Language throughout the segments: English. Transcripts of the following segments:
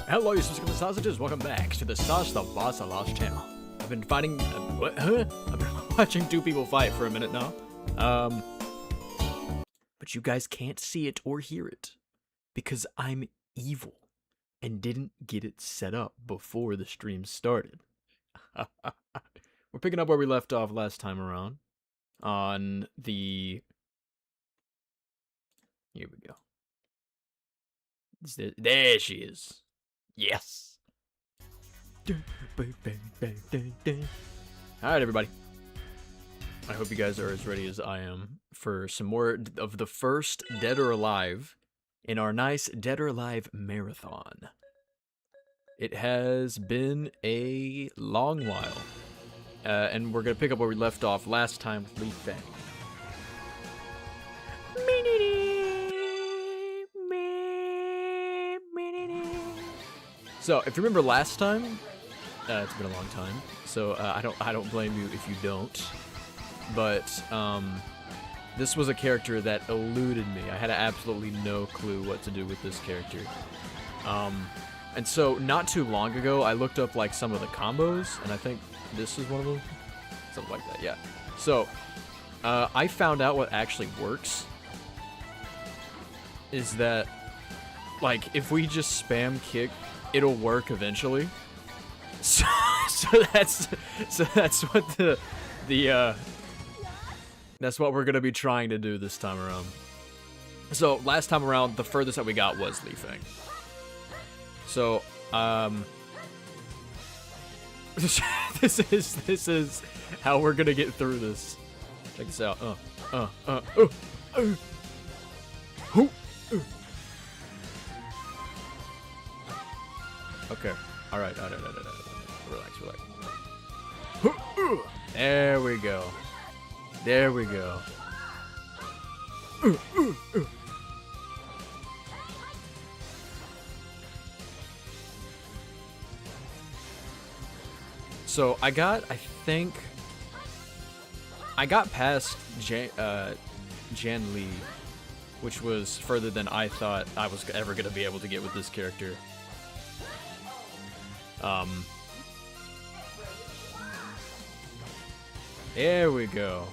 Hello, you subscriber sausages. Welcome back to the Sauce the Boss of Lost channel. I've been fighting. What? Huh? I've been watching two people fight for a minute now. But you guys can't see it or hear it because I'm evil and didn't get it set up before the stream started. We're picking up where we left off last time around on the. Here we go. There she is. Yes. Alright, everybody. I hope you guys are as ready as I am for some more of the first Dead or Alive in our nice Dead or Alive marathon. It has been a long while. And we're going to pick up where we left off last time with Li Feng. So, if you remember last time, it's been a long time, so I don't blame you if you don't. But this was a character that eluded me. I had absolutely no clue what to do with this character. And so, not too long ago, I looked up like some of the combos, and I think this is one of them, something like that. Yeah. So, I found out what actually works. Is that like if we just spam kick, it'll work eventually. So that's what that's what we're gonna be trying to do this time around. So last time around, the furthest that we got was Li Feng. So this is how we're gonna get through this. Check this out. Okay. All right. Relax. There we go. There we go. So I got past Jan Li, which was further than I thought I was ever gonna be able to get with this character. There we go.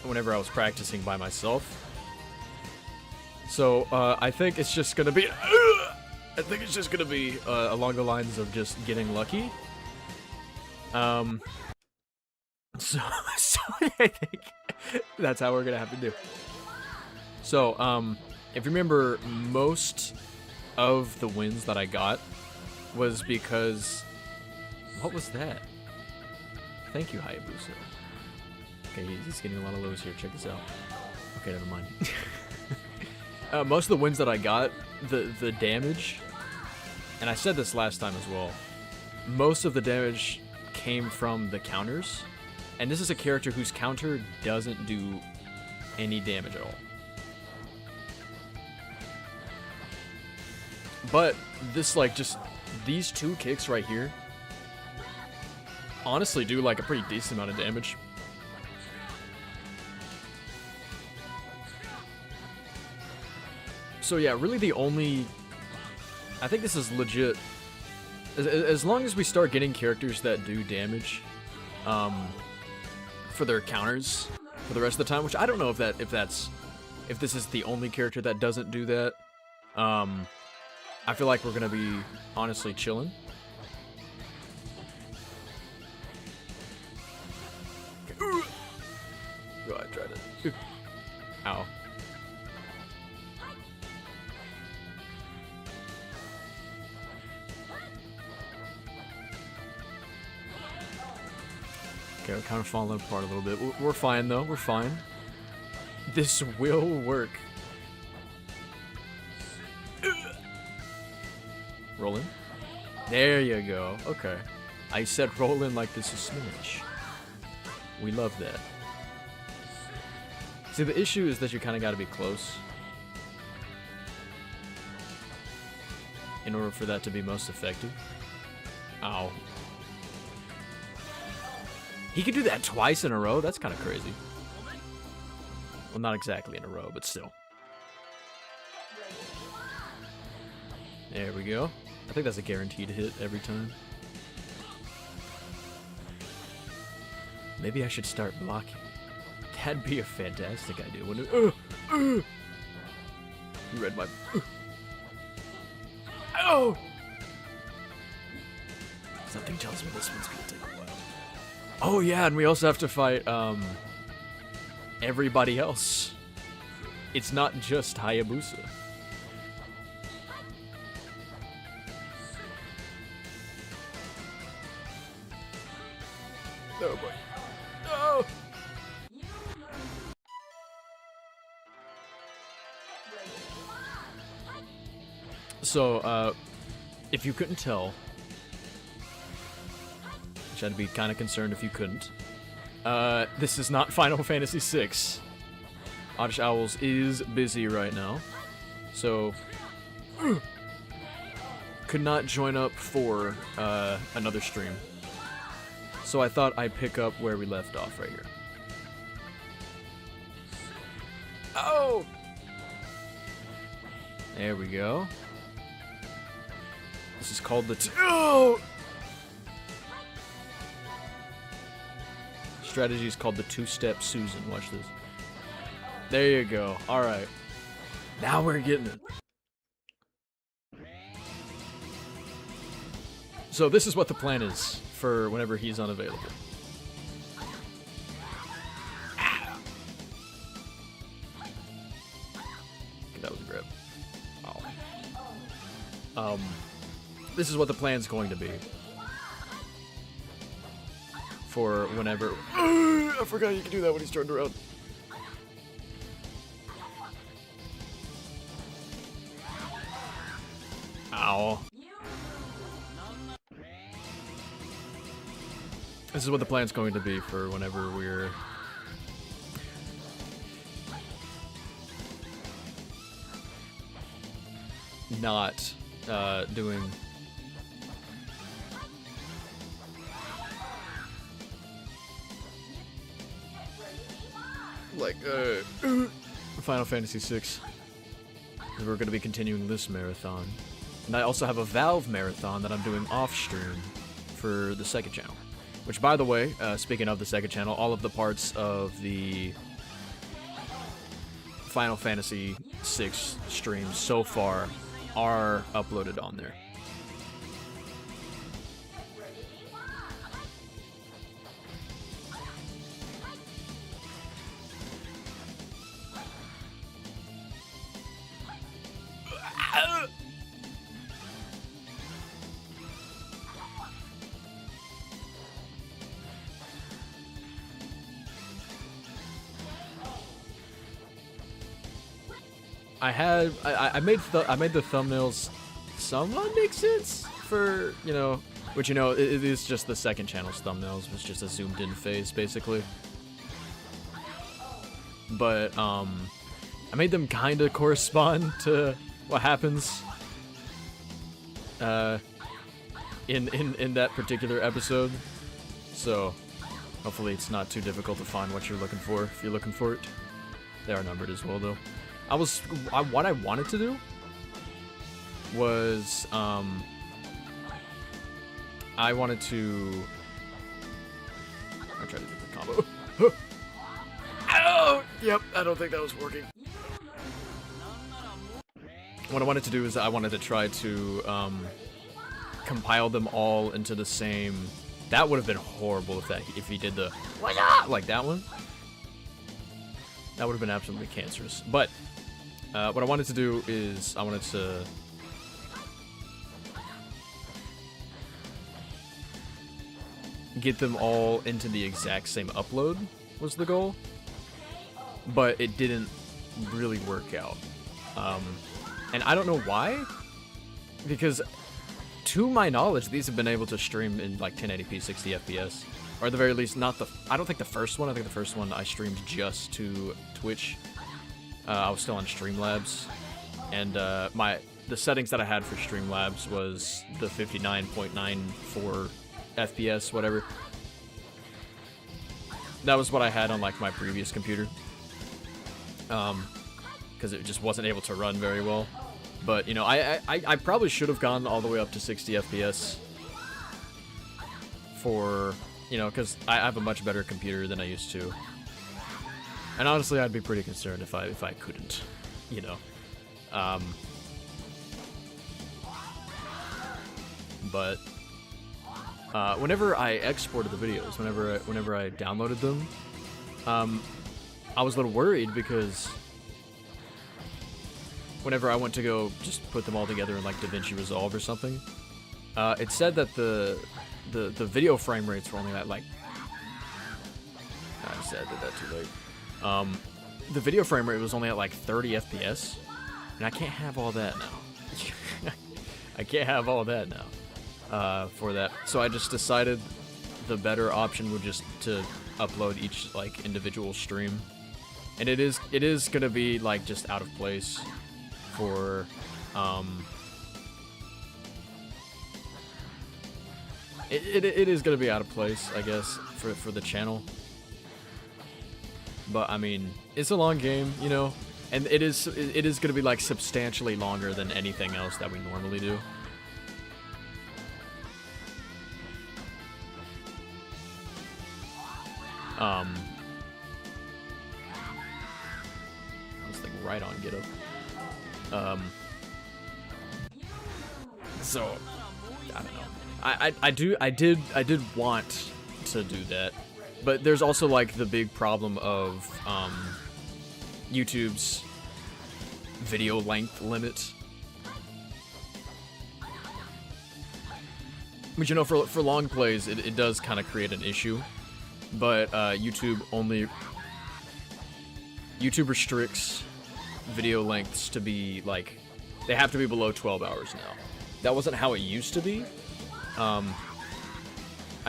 Whenever I was practicing by myself. So, I think it's just gonna be along the lines of just getting lucky. So I think that's how we're gonna have to do. So, if you remember, most of the wins that I got was because... What was that? Thank you, Hayabusa. Okay, he's getting a lot of lows here. Check this out. Okay, never mind. Most of the wins that I got, the damage... And I said this last time as well. Most of the damage came from the counters. And this is a character whose counter doesn't do any damage at all. But this, like, just these two kicks right here honestly do, like, a pretty decent amount of damage. So, yeah, really the only... I think this is legit. As long as we start getting characters that do damage for their counters for the rest of the time, which I don't know if this is the only character that doesn't do that. I feel like we're gonna be honestly chilling. Okay. Go ahead, try to. Ow. Okay, we're kind of falling apart a little bit. We're fine though. We're fine. This will work. Roll in. There you go. Okay. I said roll in like this is Smash. We love that. See, the issue is that you kind of got to be close in order for that to be most effective. Ow. He could do that twice in a row? That's kind of crazy. Well, not exactly in a row, but still. There we go. I think that's a guaranteed hit every time. Maybe I should start blocking. That'd be a fantastic idea, wouldn't it? You read my... Oh! Something tells me this one's gonna take a while. Oh yeah, and we also have to fight, everybody else. It's not just Hayabusa. Oh boy. No! So, if you couldn't tell, which I'd be kind of concerned if you couldn't, this is not Final Fantasy VI. Oddish Owls is busy right now, so could not join up for another stream. So I thought I'd pick up where we left off right here. Oh! There we go. This is called the... Oh! Strategy is called the two-step Susan. Watch this. There you go. Alright. Now we're getting it. So this is what the plan is for whenever he's unavailable. That was a grab. Oh. This is what the plan's going to be. For whenever... I forgot you can do that when he's turned around. Ow. This is what the plan's going to be for whenever we're... not, doing... like, Final Fantasy VI. We're going to be continuing this marathon. And I also have a Valve marathon that I'm doing off-stream for the second channel. Which, by the way, speaking of the second channel, all of the parts of the Final Fantasy VI streams so far are uploaded on there. I made the thumbnails somewhat make sense for, you know, which, you know, it is just the second channel's thumbnails. It's just a zoomed in face basically. But I made them kind of correspond to what happens in that particular episode. So hopefully it's not too difficult to find what you're looking for if you're looking for it. They are numbered as well though. What I wanted to do was, I wanted to... I tried to do the combo. Oh! Yep, I don't think that was working. What I wanted to do is I wanted to try to, compile them all into the same... That would have been horrible if he did the... like that one. That would have been absolutely cancerous. But... what I wanted to do is I wanted to get them all into the exact same upload was the goal, but it didn't really work out. And I don't know why, because to my knowledge, these have been able to stream in like 1080p 60 FPS, or at the very least, not the... I don't think the first one. I think the first one I streamed just to Twitch. I was still on Streamlabs, and the settings that I had for Streamlabs was the 59.94 FPS, whatever. That was what I had on like my previous computer, because it just wasn't able to run very well. But, you know, I probably should have gone all the way up to 60 FPS for, you know, because I have a much better computer than I used to. And honestly, I'd be pretty concerned if I couldn't, you know. But whenever I exported the videos, whenever I downloaded them, I was a little worried because whenever I went to go just put them all together in like DaVinci Resolve or something, it said that the video frame rates were only at like, I said that too late. The video frame rate was only at like 30 FPS, and I can't have all that now. I can't have all that now for that. So I just decided the better option would just to upload each like individual stream, and it is gonna be like just out of place for it is gonna be out of place, I guess, for the channel. But I mean, it's a long game, you know, and it is gonna be like substantially longer than anything else that we normally do. I was like right on get up. So I don't know. I did want to do that, but there's also like the big problem of YouTube's video length limit. Which, you know, for long plays, it does kind of create an issue. But YouTube restricts video lengths to be like, they have to be below 12 hours now. That wasn't how it used to be. I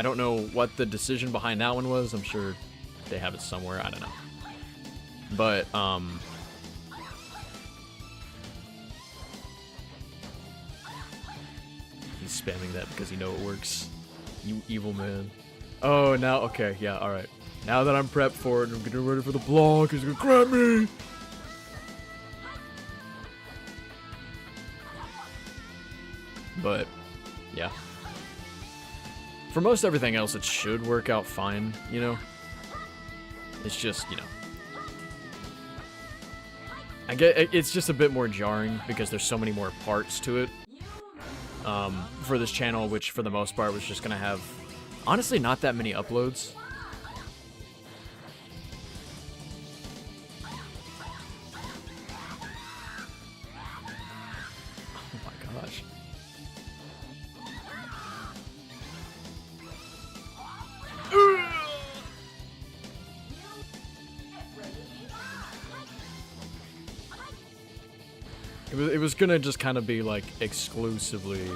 don't know what the decision behind that one was. I'm sure they have it somewhere. I don't know. But he's spamming that because he know it works. You evil man. Oh, now, okay, yeah, alright. Now that I'm prepped for it, I'm getting ready for the block, he's gonna grab me! But, yeah. For most everything else, it should work out fine, you know? It's just, you know. I get, it's just a bit more jarring because there's so many more parts to it. For this channel, which for the most part was just gonna have, honestly, not that many uploads. Oh my gosh. It was gonna just kind of be like exclusively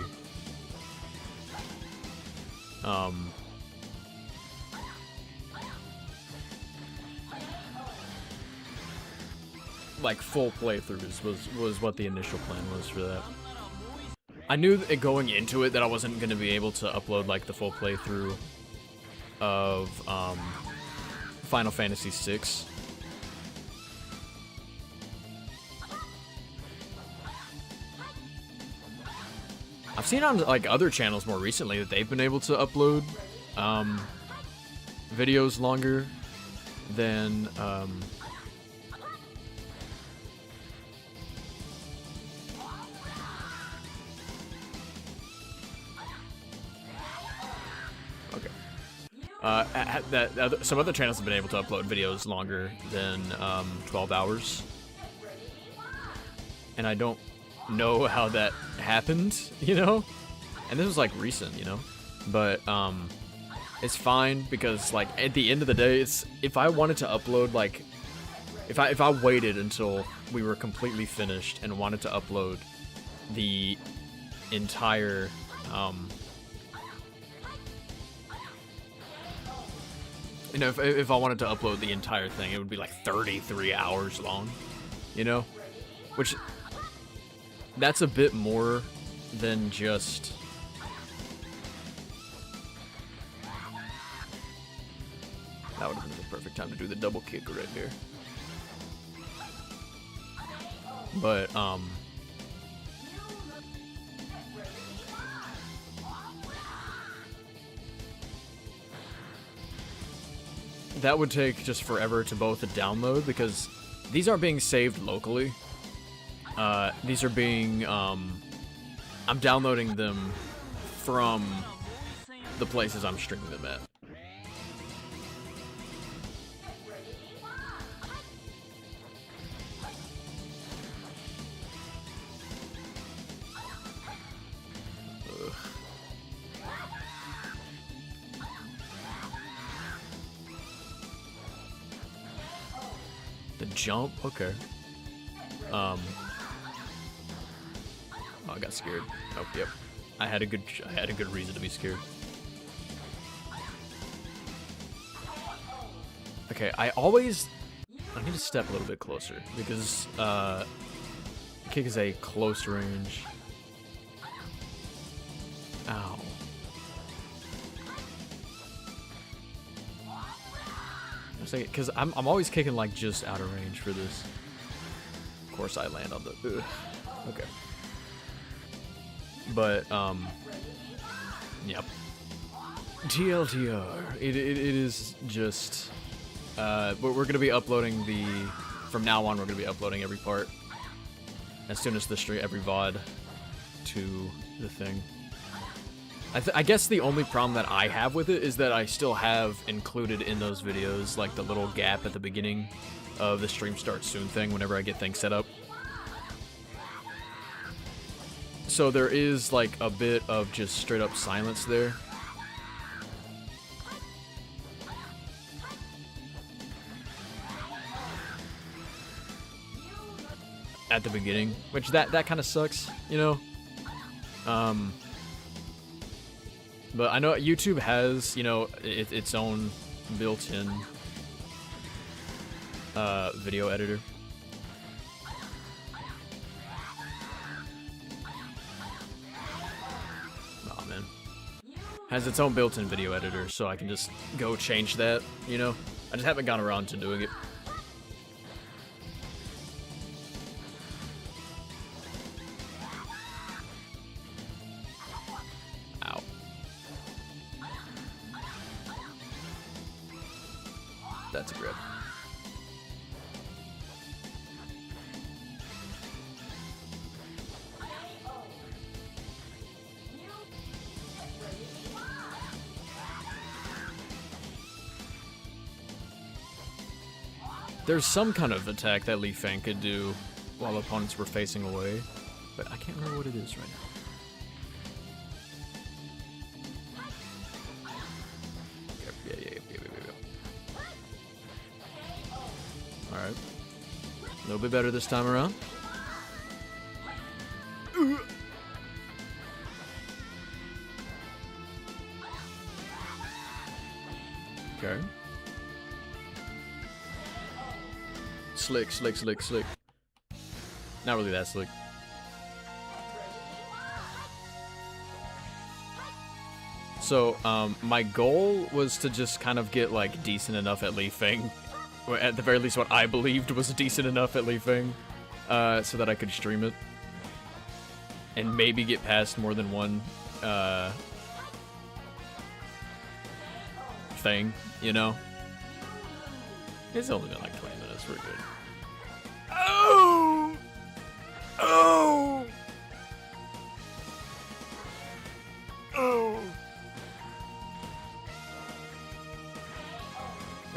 like full playthroughs was what the initial plan was for that. I knew that going into it that I wasn't going to be able to upload like the full playthrough of Final Fantasy VI. I've seen on like other channels more recently that they've been able to upload videos longer than some other channels have been able to upload videos longer than 12 hours. And I don't know how that happened, you know? And this was like recent, you know? But it's fine because like at the end of the day, it's if I wanted to upload like if I waited until we were completely finished and wanted to upload the entire you know, if I wanted to upload the entire thing, it would be like 33 hours long, you know? Which, that's a bit more than just... That would have been the perfect time to do the double kick right here. But, that would take just forever to both download because these aren't being saved locally. These are being, I'm downloading them from the places I'm streaming them at. The jump? Okay. Oh, I got scared. Oh, yep. I had a good reason to be scared. Okay, I need to step a little bit closer because kick is a close range. Ow. Because I'm always kicking like just out of range for this. Of course, I land on the. Ugh. Okay. But yep. TLDR. It is just. We're gonna be uploading the. From now on, we're gonna be uploading every part. As soon as the stream, every VOD, to the thing. I guess the only problem that I have with it is that I still have included in those videos like the little gap at the beginning of the stream starts soon thing whenever I get things set up. So there is like a bit of just straight up silence there. At the beginning, which that kind of sucks, you know? But I know YouTube has, you know, its own built-in video editor. Oh man, has its own built-in video editor, so I can just go change that. You know, I just haven't gotten around to doing it. That's a grip. There's some kind of attack that Li Fang could do while opponents were facing away, but I can't remember what it is right now. Alright. A little bit better this time around. Okay. Slick, slick, slick, slick. Not really that slick. So, my goal was to just kind of get, like, decent enough at Li Fang. Or at the very least what I believed was decent enough at Li Fang. So that I could stream it. And maybe get past more than one, thing, you know? It's only been like 20 minutes, we're good. Oh! Oh! Oh!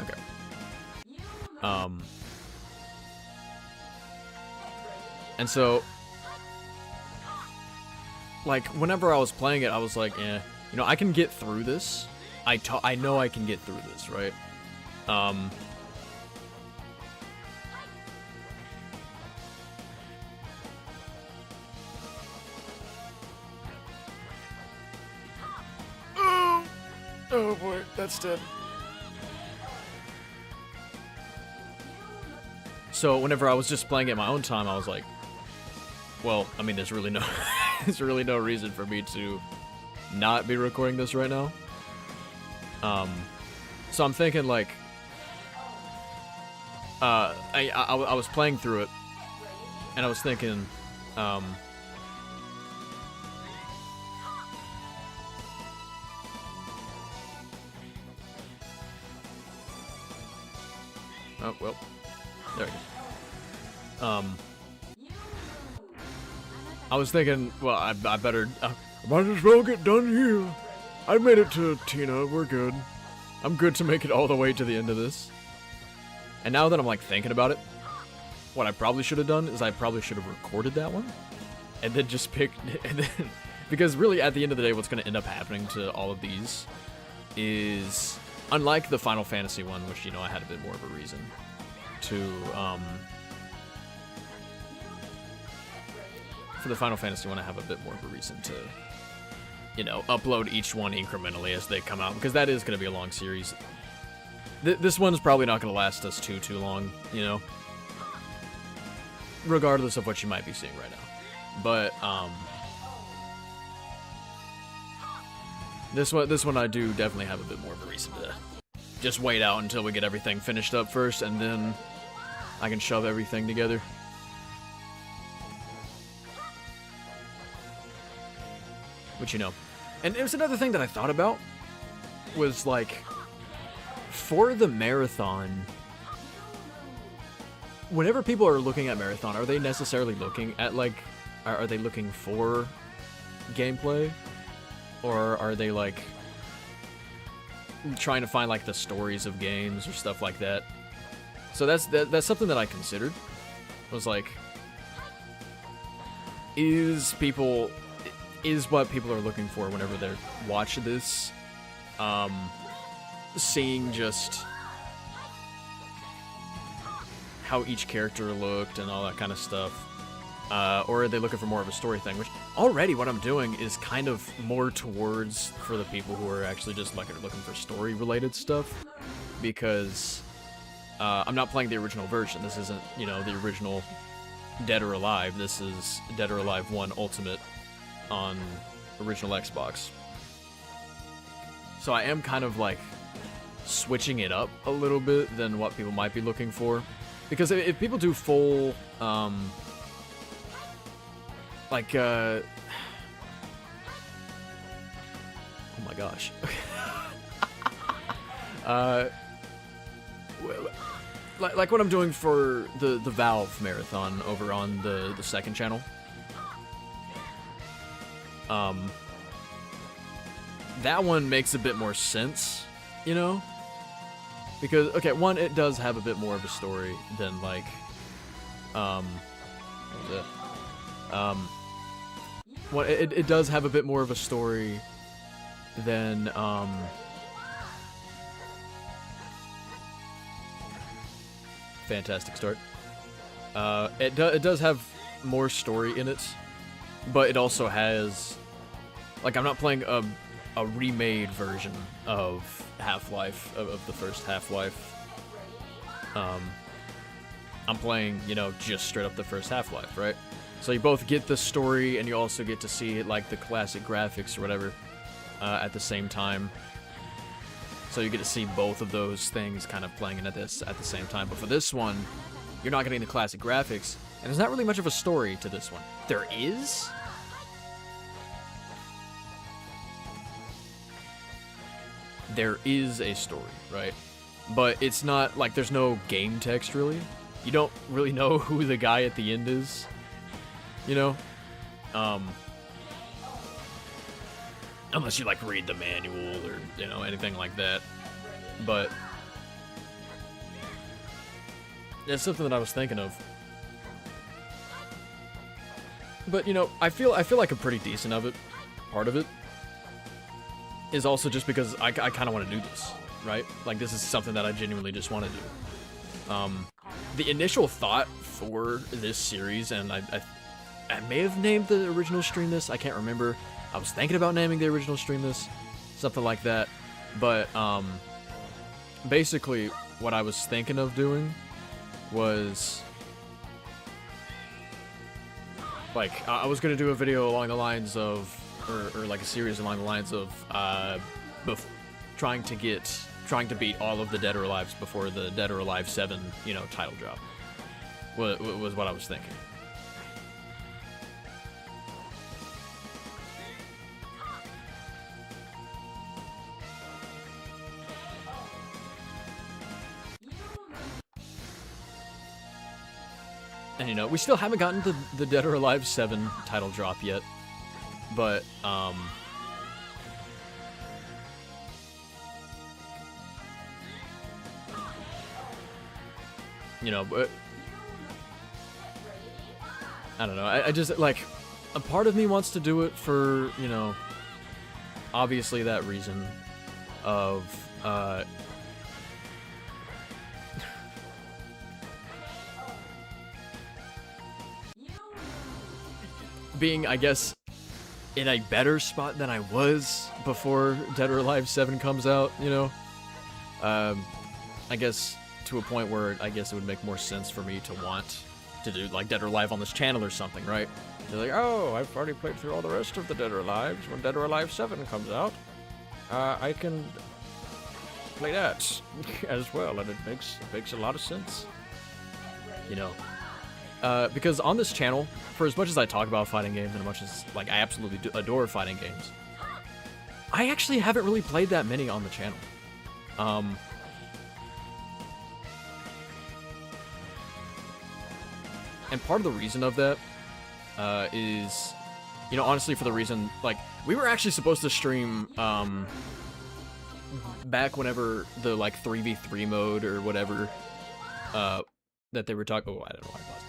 Okay. And so, like, whenever I was playing it, I was like, eh, you know, I can get through this. I know I can get through this, right? Oh boy, that's dead. So whenever I was just playing at my own time, I was like, well, I mean, there's really no, there's really no reason for me to not be recording this right now. So I'm thinking like, I was playing through it, and I was thinking, Oh, well. There we go. I was thinking, well, I better... might as well get done here. I made it to Tina. We're good. I'm good to make it all the way to the end of this. And now that I'm, like, thinking about it, what I probably should have done is I probably should have recorded that one. And then just picked... And then, because really, at the end of the day, what's going to end up happening to all of these is... Unlike the Final Fantasy one, which, you know, I had a bit more of a reason to, for the Final Fantasy one, I have a bit more of a reason to, you know, upload each one incrementally as they come out, because that is going to be a long series. This one's probably not going to last us too long, you know, regardless of what you might be seeing right now. But, This one I do definitely have a bit more of a reason to just wait out until we get everything finished up first, and then I can shove everything together. But you know, and it was another thing that I thought about, was like, for the marathon, whenever people are looking at marathon, are they necessarily looking at, like, are they looking for gameplay? Or are they, like, trying to find, like, the stories of games or stuff like that? So that's something that I considered. Was like, is what people are looking for whenever they watch this, seeing just how each character looked and all that kind of stuff? Or are they looking for more of a story thing? Which, already what I'm doing is kind of more towards for the people who are actually just like looking for story-related stuff. Because I'm not playing the original version. This isn't, you know, the original Dead or Alive. This is Dead or Alive 1 Ultimate on original Xbox. So I am kind of like switching it up a little bit than what people might be looking for. Because if people do full... Like, oh my gosh. Like what I'm doing for the Valve Marathon over on the second channel. That one makes a bit more sense, you know? Because, okay, one, it does have a bit more of a story than, like, what was it? Well, it does have a bit more of a story than, fantastic start. It does have more story in it, but it also has, like, I'm not playing a remade version of Half-Life, of the first Half-Life. I'm playing, you know, just straight up the first Half-Life, right? So you both get the story, and you also get to see, like, the classic graphics or whatever at the same time. So you get to see both of those things kind of playing into this at the same time. But for this one, you're not getting the classic graphics, and there's not really much of a story to this one. There is. There is a story, right? But it's not, like, there's no game text, really. You don't really know who the guy at the end is. You know, unless you, like, read the manual or, you know, anything like that. But it's something that I was thinking of. But, you know, I feel like a pretty decent of it. Part of it is also just because I kind of want to do this, right? Like, this is something that I genuinely just want to do. The initial thought for this series, and I may have named the original stream this, I can't remember. I was thinking about naming the original stream this, something like that. But, basically, what I was thinking of doing was, like, I was going to do a video along the lines of, or like a series along the lines of, trying to beat all of the Dead or Alives before the Dead or Alive 7, you know, title drop. Was what I was thinking. And, you know, we still haven't gotten the Dead or Alive 7 title drop yet. But, you know, but I don't know. I just, like, a part of me wants to do it for, you know, obviously that reason of, being, I guess, in a better spot than I was before Dead or Alive 7 comes out, you know? I guess to a point where I guess it would make more sense for me to want to do, like, Dead or Alive on this channel or something, right? They're like, oh, I've already played through all the rest of the Dead or Alives. When Dead or Alive 7 comes out, I can play that as well, and it makes a lot of sense, you know? Because on this channel, for as much as I talk about fighting games and as much as, like, I absolutely adore fighting games, I actually haven't really played that many on the channel. And part of the reason of that is, you know, honestly, for the reason, like, we were actually supposed to stream, back whenever the, like, 3v3 mode or whatever, that they were talking, oh, I don't know why I paused.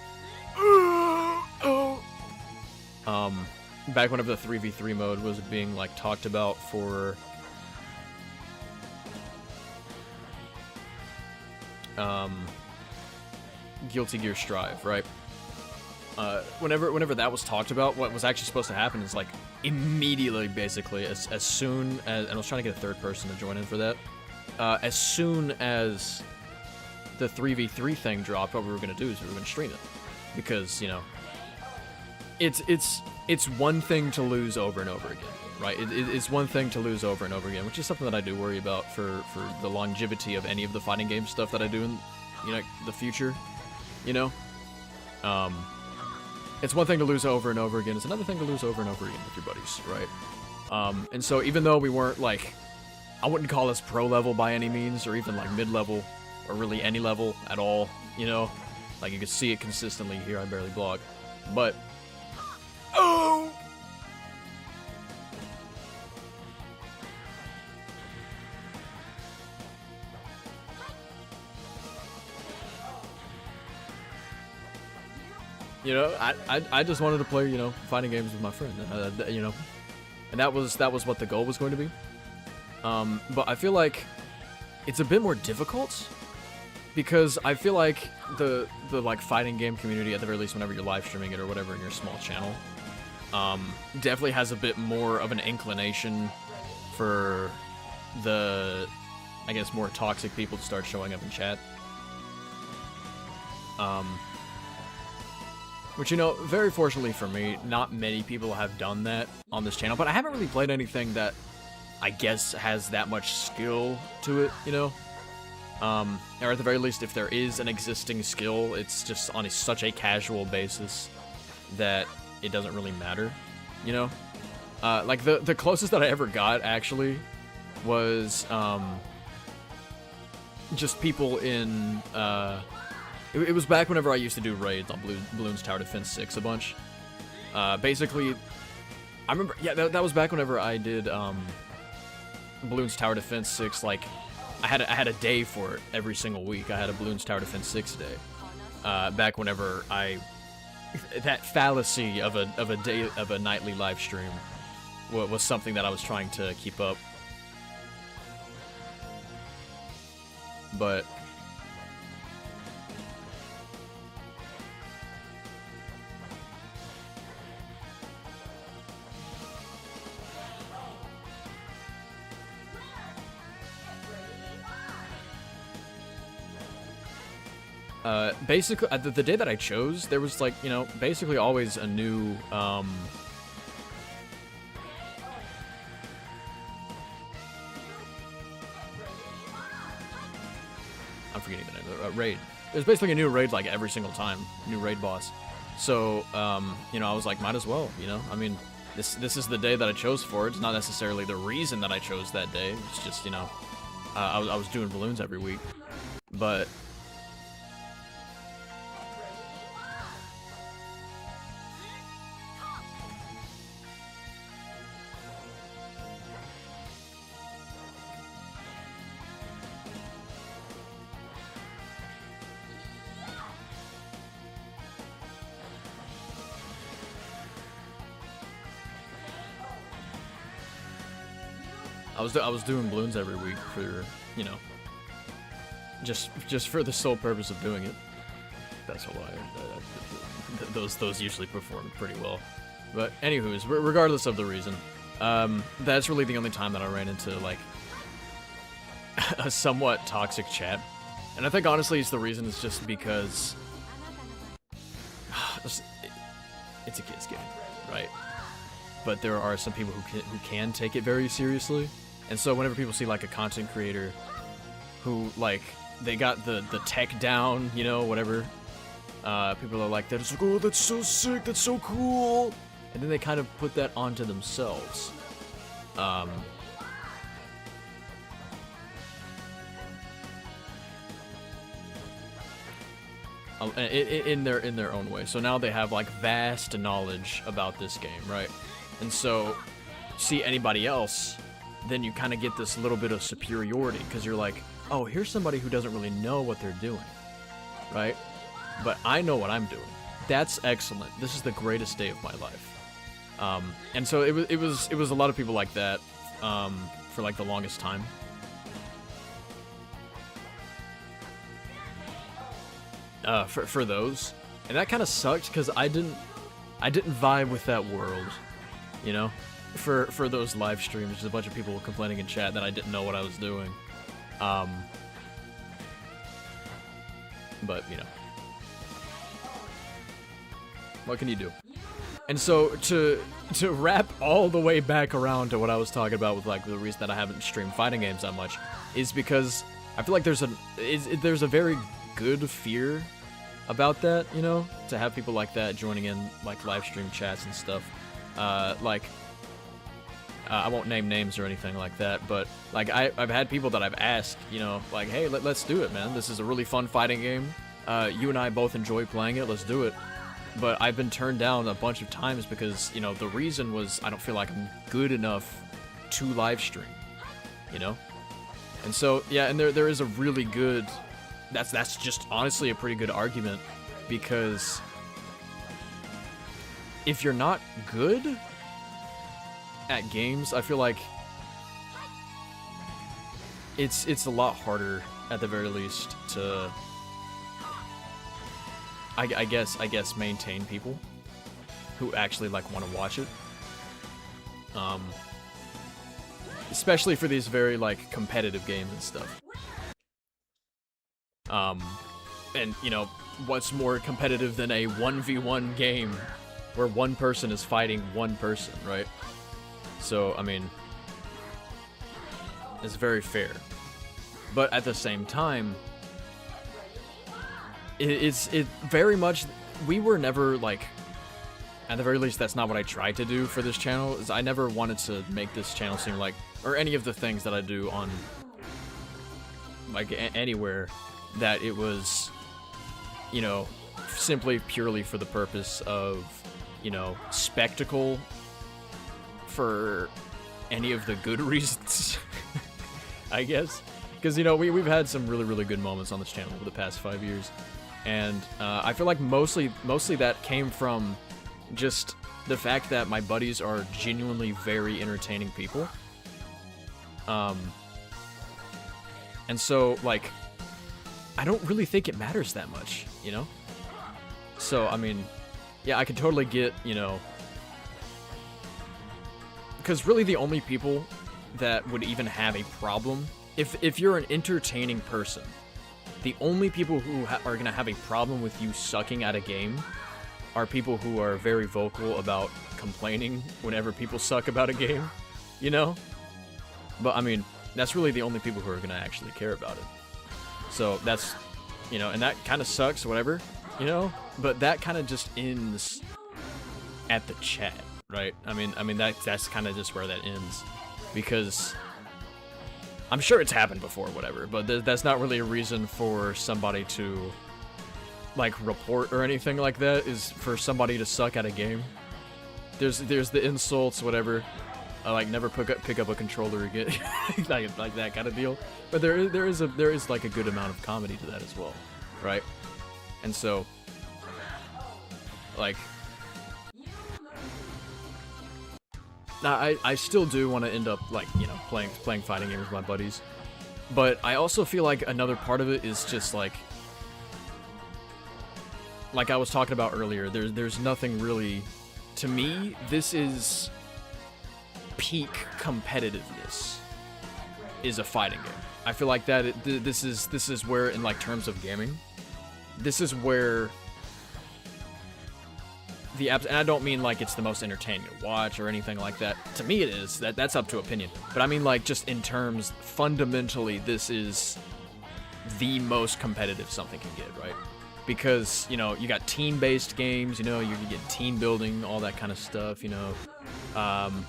Back whenever the 3v3 mode was being, like, talked about for, Guilty Gear Strive, right? Whenever that was talked about, what was actually supposed to happen is, like, immediately, basically, as soon as, and I was trying to get a third person to join in for that, as soon as the 3v3 thing dropped, what we were going to do is we were going to stream it. Because, you know, it's one thing to lose over and over again, right? It's one thing to lose over and over again, which is something that I do worry about for the longevity of any of the fighting game stuff that I do in, you know, the future, you know? It's one thing to lose over and over again, it's another thing to lose over and over again with your buddies, right? And so even though we weren't, like, I wouldn't call us pro level by any means, or even, like, mid-level, or really any level at all, you know? Like, you can see it consistently here, I barely blog. But, oh! You know, I just wanted to play, you know, fighting games with my friend, you know, and that was what the goal was going to be. But I feel like it's a bit more difficult, because I feel like the like fighting game community, at the very least whenever you're live streaming it or whatever in your small channel, definitely has a bit more of an inclination for the, I guess, more toxic people to start showing up in chat. Which, you know, very fortunately for me, not many people have done that on this channel, but I haven't really played anything that I guess has that much skill to it, you know? Or at the very least, if there is an existing skill, it's just on such a casual basis that it doesn't really matter, you know? Like, the closest that I ever got, actually, was, just people in, it was back whenever I used to do raids on Bloons Tower Defense 6 a bunch. Basically, I remember, yeah, that was back whenever I did, Bloons Tower Defense 6, like, I had a day for it every single week. I had a Bloons Tower Defense 6 day. Back whenever that fallacy of a nightly live stream was something that I was trying to keep up. But basically, the day that I chose, there was, like, you know, basically always a new, I'm forgetting the name of the raid. There's basically a new raid, like, every single time, new raid boss. So, you know, I was like, might as well, you know? I mean, this is the day that I chose for it. It's not necessarily the reason that I chose that day. It's just, you know, I was doing balloons every week. But I was doing balloons every week for, you know, just for the sole purpose of doing it. That's why those usually perform pretty well. But anywho's, regardless of the reason, that's really the only time that I ran into like a somewhat toxic chat. And I think honestly it's the reason is just because it's a kid's game, right? But there are some people who can take it very seriously. And so whenever people see like a content creator who like they got the tech down, you know, whatever, people are like, that's oh, that's so sick, that's so cool. And then they kind of put that onto themselves. In their own way. So now they have like vast knowledge about this game, right? And so see anybody else, then you kind of get this little bit of superiority because you're like, oh, here's somebody who doesn't really know what they're doing, right? But I know what I'm doing. That's excellent. This is the greatest day of my life. And so it was a lot of people like that for like the longest time. For those, and that kind of sucked because I didn't vibe with that world, you know, for those live streams. Just a bunch of people complaining in chat that I didn't know what I was doing. But you know, what can you do? And so to wrap all the way back around to what I was talking about with like the reason that I haven't streamed fighting games that much is because I feel like there's a very good fear about that, you know, to have people like that joining in like live stream chats and stuff. I won't name names or anything like that, but like I've had people that I've asked, you know, like, hey, let's do it, man. This is a really fun fighting game. You and I both enjoy playing it. Let's do it. But I've been turned down a bunch of times because, you know, the reason was I don't feel like I'm good enough to live stream, you know? And so, yeah, and there is a really good, that's just honestly a pretty good argument, because if you're not good at games, I feel like it's a lot harder at the very least to I guess maintain people who actually like want to watch it. Especially for these very like competitive games and stuff. And you know, what's more competitive than a 1v1 game where one person is fighting one person, right? So, I mean, it's very fair. But at the same time, it very much, we were never like, at the very least that's not what I tried to do for this channel, is I never wanted to make this channel seem like, or any of the things that I do on, like, anywhere, that it was, you know, simply purely for the purpose of, you know, spectacle for any of the good reasons, I guess. Because, you know, we've had some really, really good moments on this channel over the past 5 years. And I feel like mostly that came from just the fact that my buddies are genuinely very entertaining people. And so, like, I don't really think it matters that much, you know? So, I mean, yeah, I could totally get, you know, because really the only people that would even have a problem, if you're an entertaining person, the only people who are going to have a problem with you sucking at a game are people who are very vocal about complaining whenever people suck about a game, you know? But, I mean, that's really the only people who are going to actually care about it. So, that's, you know, and that kind of sucks, whatever, you know? But that kind of just ends at the chat, right? I mean that's kind of just where that ends. Because I'm sure it's happened before, whatever, but that's not really a reason for somebody to, like, report or anything like that, is for somebody to suck at a game. There's the insults, whatever, like, never pick up a controller again, like that kind of deal. But there is like a good amount of comedy to that as well, right? And so, like, Now, I still do want to end up, like, you know, playing fighting games with my buddies. But I also feel like another part of it is just, like I was talking about earlier, there's nothing really... To me, this is peak competitiveness, is a fighting game. I feel like that this is where, in like terms of gaming, this is where the apps, and I don't mean like it's the most entertaining to watch or anything like that. To me, it is. That's up to opinion. But I mean, like, just in terms, fundamentally, this is the most competitive something can get, right? Because, you know, you got team-based games, you know, you can get team building, all that kind of stuff, you know.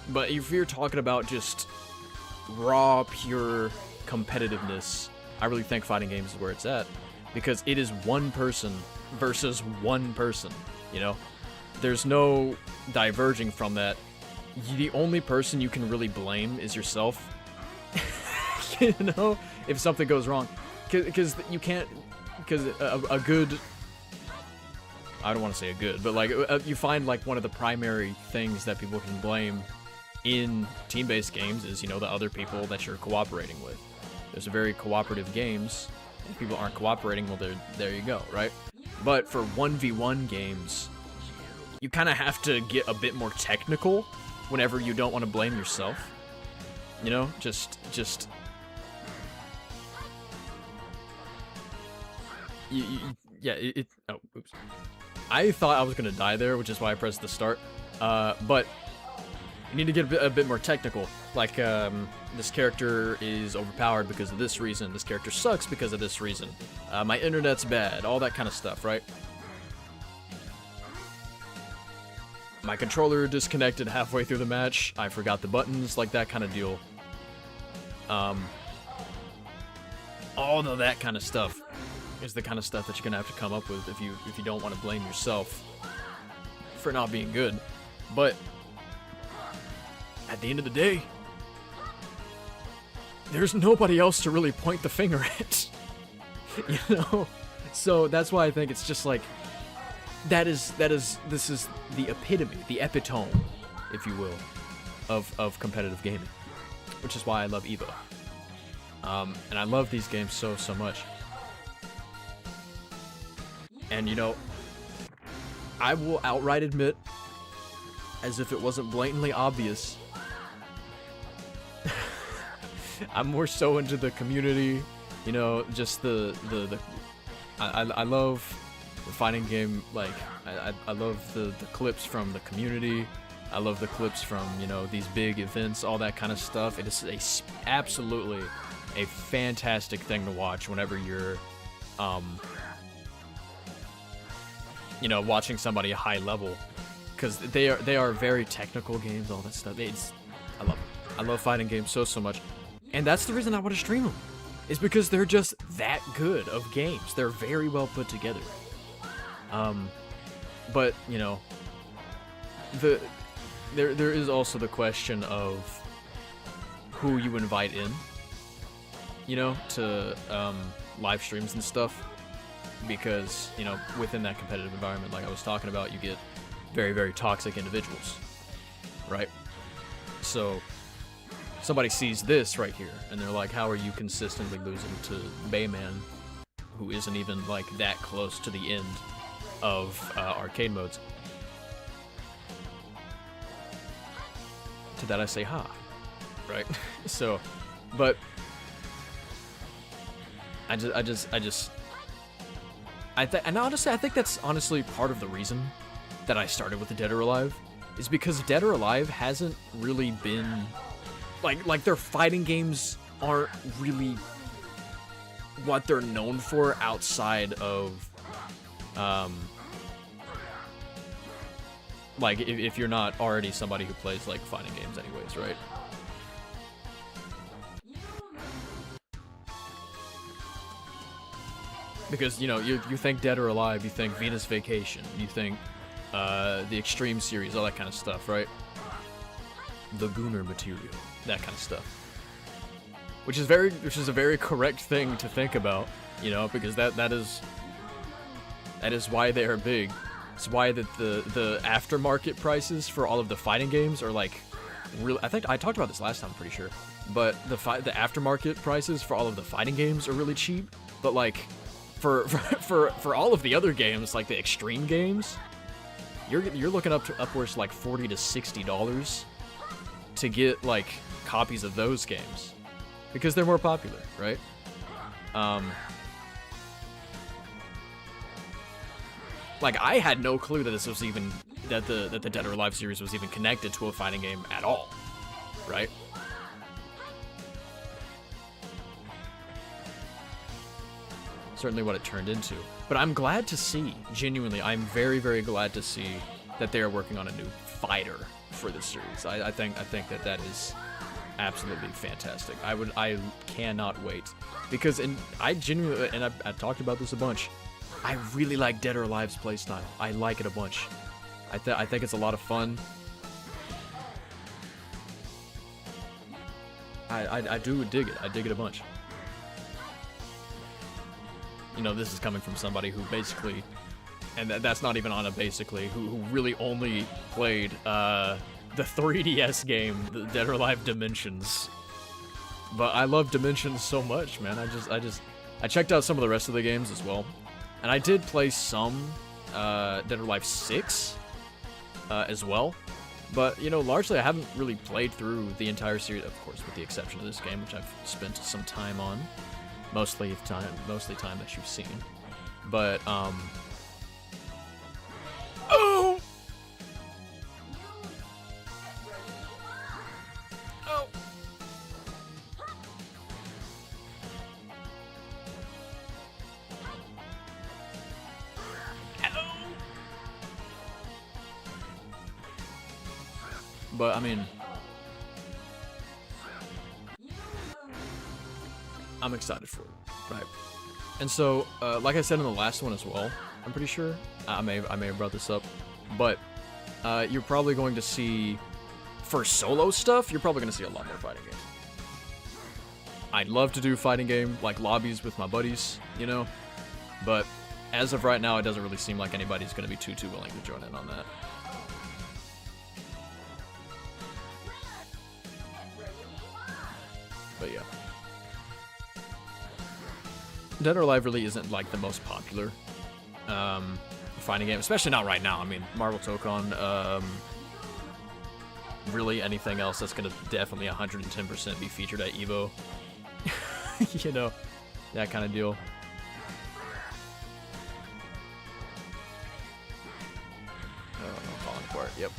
But if you're talking about just raw, pure competitiveness, I really think fighting games is where it's at. Because it is one person versus one person, you know. There's no diverging from that. The only person you can really blame is yourself. You know, if something goes wrong. Because you can't... Because a good... I don't want to say a good, but like you find like one of the primary things that people can blame in team-based games is, you know, the other people that you're cooperating with. There's very cooperative games. If people aren't cooperating, well, there you go, right? But for 1v1 games, you kind of have to get a bit more technical whenever you don't want to blame yourself. You know, just yeah, oh, oops. I thought I was gonna die there, which is why I pressed the start. But you need to get a bit more technical. Like, this character is overpowered because of this reason. This character sucks because of this reason. My internet's bad. All that kind of stuff, right? My controller disconnected halfway through the match. I forgot the buttons, like that kind of deal. All of that kind of stuff is the kind of stuff that you're gonna have to come up with if you don't want to blame yourself for not being good. But at the end of the day, there's nobody else to really point the finger at. You know? So that's why I think it's just like this is the epitome, the epitome, if you will, of competitive gaming. Which is why I love EVO. And I love these games so much. And, you know, I will outright admit, as if it wasn't blatantly obvious, I'm more so into the community, you know, just I love the fighting game, like, I love the clips from the community, I love the clips from, you know, these big events, all that kind of stuff. It is absolutely a fantastic thing to watch whenever you're, you know, watching somebody a high level, because they are very technical games, all that stuff. I love it. I love fighting games so much, and that's the reason I want to stream them, is because they're just that good of games. They're very well put together. But you know, there is also the question of who you invite in, you know, to live streams and stuff. Because, you know, within that competitive environment, like I was talking about, you get very, very toxic individuals, right? So, somebody sees this right here, and they're like, how are you consistently losing to Bayman, who isn't even, like, that close to the end of arcade modes? To that I say, ha, right? So, but, and honestly, I think that's honestly part of the reason that I started with the Dead or Alive, is because Dead or Alive hasn't really been, like their fighting games aren't really what they're known for outside of, like, if you're not already somebody who plays, like, fighting games anyways, right? Because, you know, you think Dead or Alive, you think Venus Vacation, you think the Extreme series, all that kind of stuff, right? The Gooner material, that kind of stuff. Which is a very correct thing to think about, you know, because that is why they are big. It's why that the aftermarket prices for all of the fighting games are like really, I think I talked about this last time, I'm pretty sure. But the aftermarket prices for all of the fighting games are really cheap. But like, for all of the other games, like the extreme games, you're looking up to upwards like $40 to $60 to get like copies of those games because they're more popular, right? Like I had no clue that this was even that the Dead or Alive series was even connected to a fighting game at all, right? Certainly what it turned into. But I'm glad to see, genuinely, I'm very, very glad to see that they are working on a new fighter for this series. I think that is absolutely fantastic. I cannot wait because I genuinely, and I talked about this a bunch. I really like Dead or Alive's playstyle. I like it a bunch. I think it's a lot of fun. I do dig it. I dig it a bunch. You know, this is coming from somebody who basically, and that's not even on a basically, who really only played the 3DS game, the Dead or Alive Dimensions. But I love Dimensions so much, man. I checked out some of the rest of the games as well. And I did play some Dead or Alive 6 as well. But, you know, largely I haven't really played through the entire series, of course, with the exception of this game, which I've spent some time on. Mostly time that you've seen. But, oh! Oh! But, I mean, I'm excited for it, right? And so, like I said in the last one as well, I'm pretty sure, I may have brought this up, but you're probably going to see, for solo stuff, you're probably going to see a lot more fighting games. I'd love to do fighting game, like lobbies with my buddies, you know, but as of right now, it doesn't really seem like anybody's going to be too willing to join in on that. But yeah. Dead or Alive really isn't like the most popular fighting game, especially not right now. I mean, Marvel Tokon, really anything else that's gonna definitely 110% be featured at EVO. You know, that kind of deal. Oh, I'm falling apart. Yep.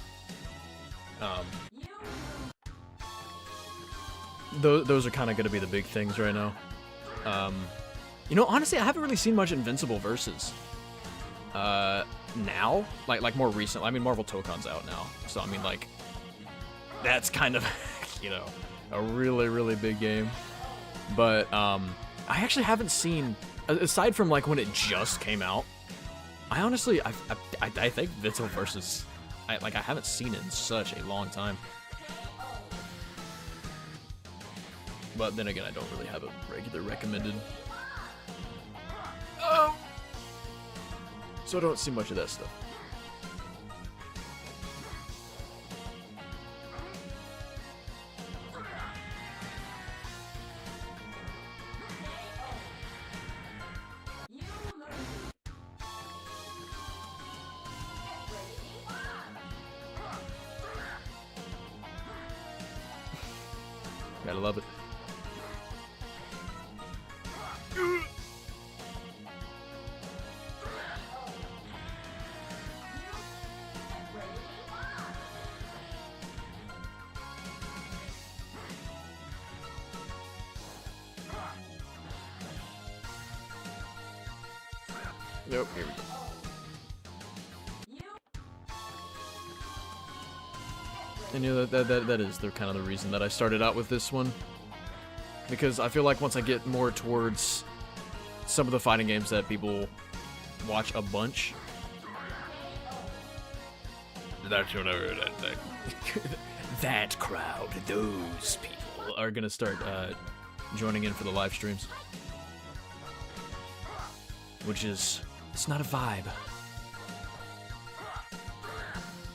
Those are kind of gonna be the big things right now. You know, honestly, I haven't really seen much Invincible versus now, like more recent. I mean, Marvel Tokon's out now, so I mean, like, that's kind of, you know, a really, really big game. But I actually haven't seen, aside from like when it just came out. I honestly, I think Invincible versus, I haven't seen it in such a long time. But then again, I don't really have a regular recommended. Oh! So I don't see much of that stuff. Gotta love it. Nope, here we go. And you know, that is the kind of the reason that I started out with this one. Because I feel like once I get more towards some of the fighting games that people watch a bunch, that's whatever that crowd, those people are gonna start joining in for the live streams. Which is, it's not a vibe.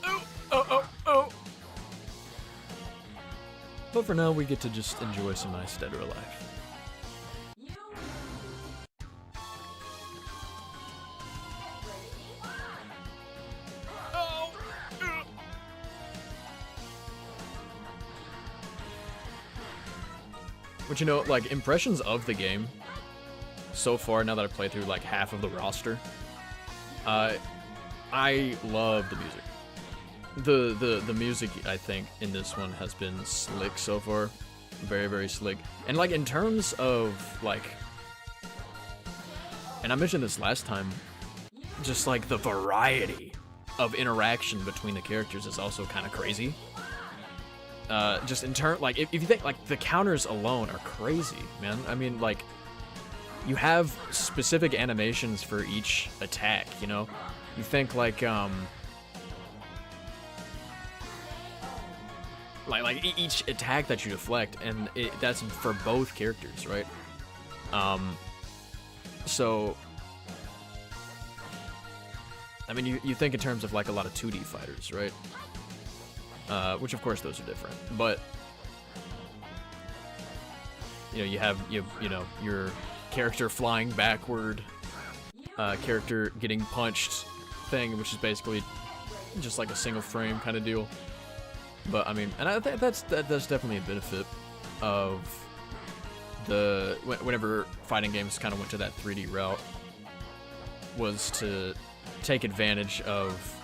Oh, oh, oh, oh. But for now, we get to just enjoy some nice Dead or Alive. But you know, like, impressions of the game so far, now that I've played through like half of the roster, I love the music. The music, I think, in this one has been slick so far. Very, very slick. And like, in terms of like, and I mentioned this last time, just like the variety of interaction between the characters is also kind of crazy. Just in turn, like, if you think, like, the counters alone are crazy, man. I mean, like, you have specific animations for each attack, you know? You think, like each attack that you deflect, and that's for both characters, right? So, I mean, you think in terms of, like, a lot of 2D fighters, right? Which of course those are different, but you know, you have your character flying backward, character getting punched thing, which is basically just like a single frame kind of deal. But I mean, and I think that's definitely a benefit of the whenever fighting games kind of went to that 3D route, was to take advantage of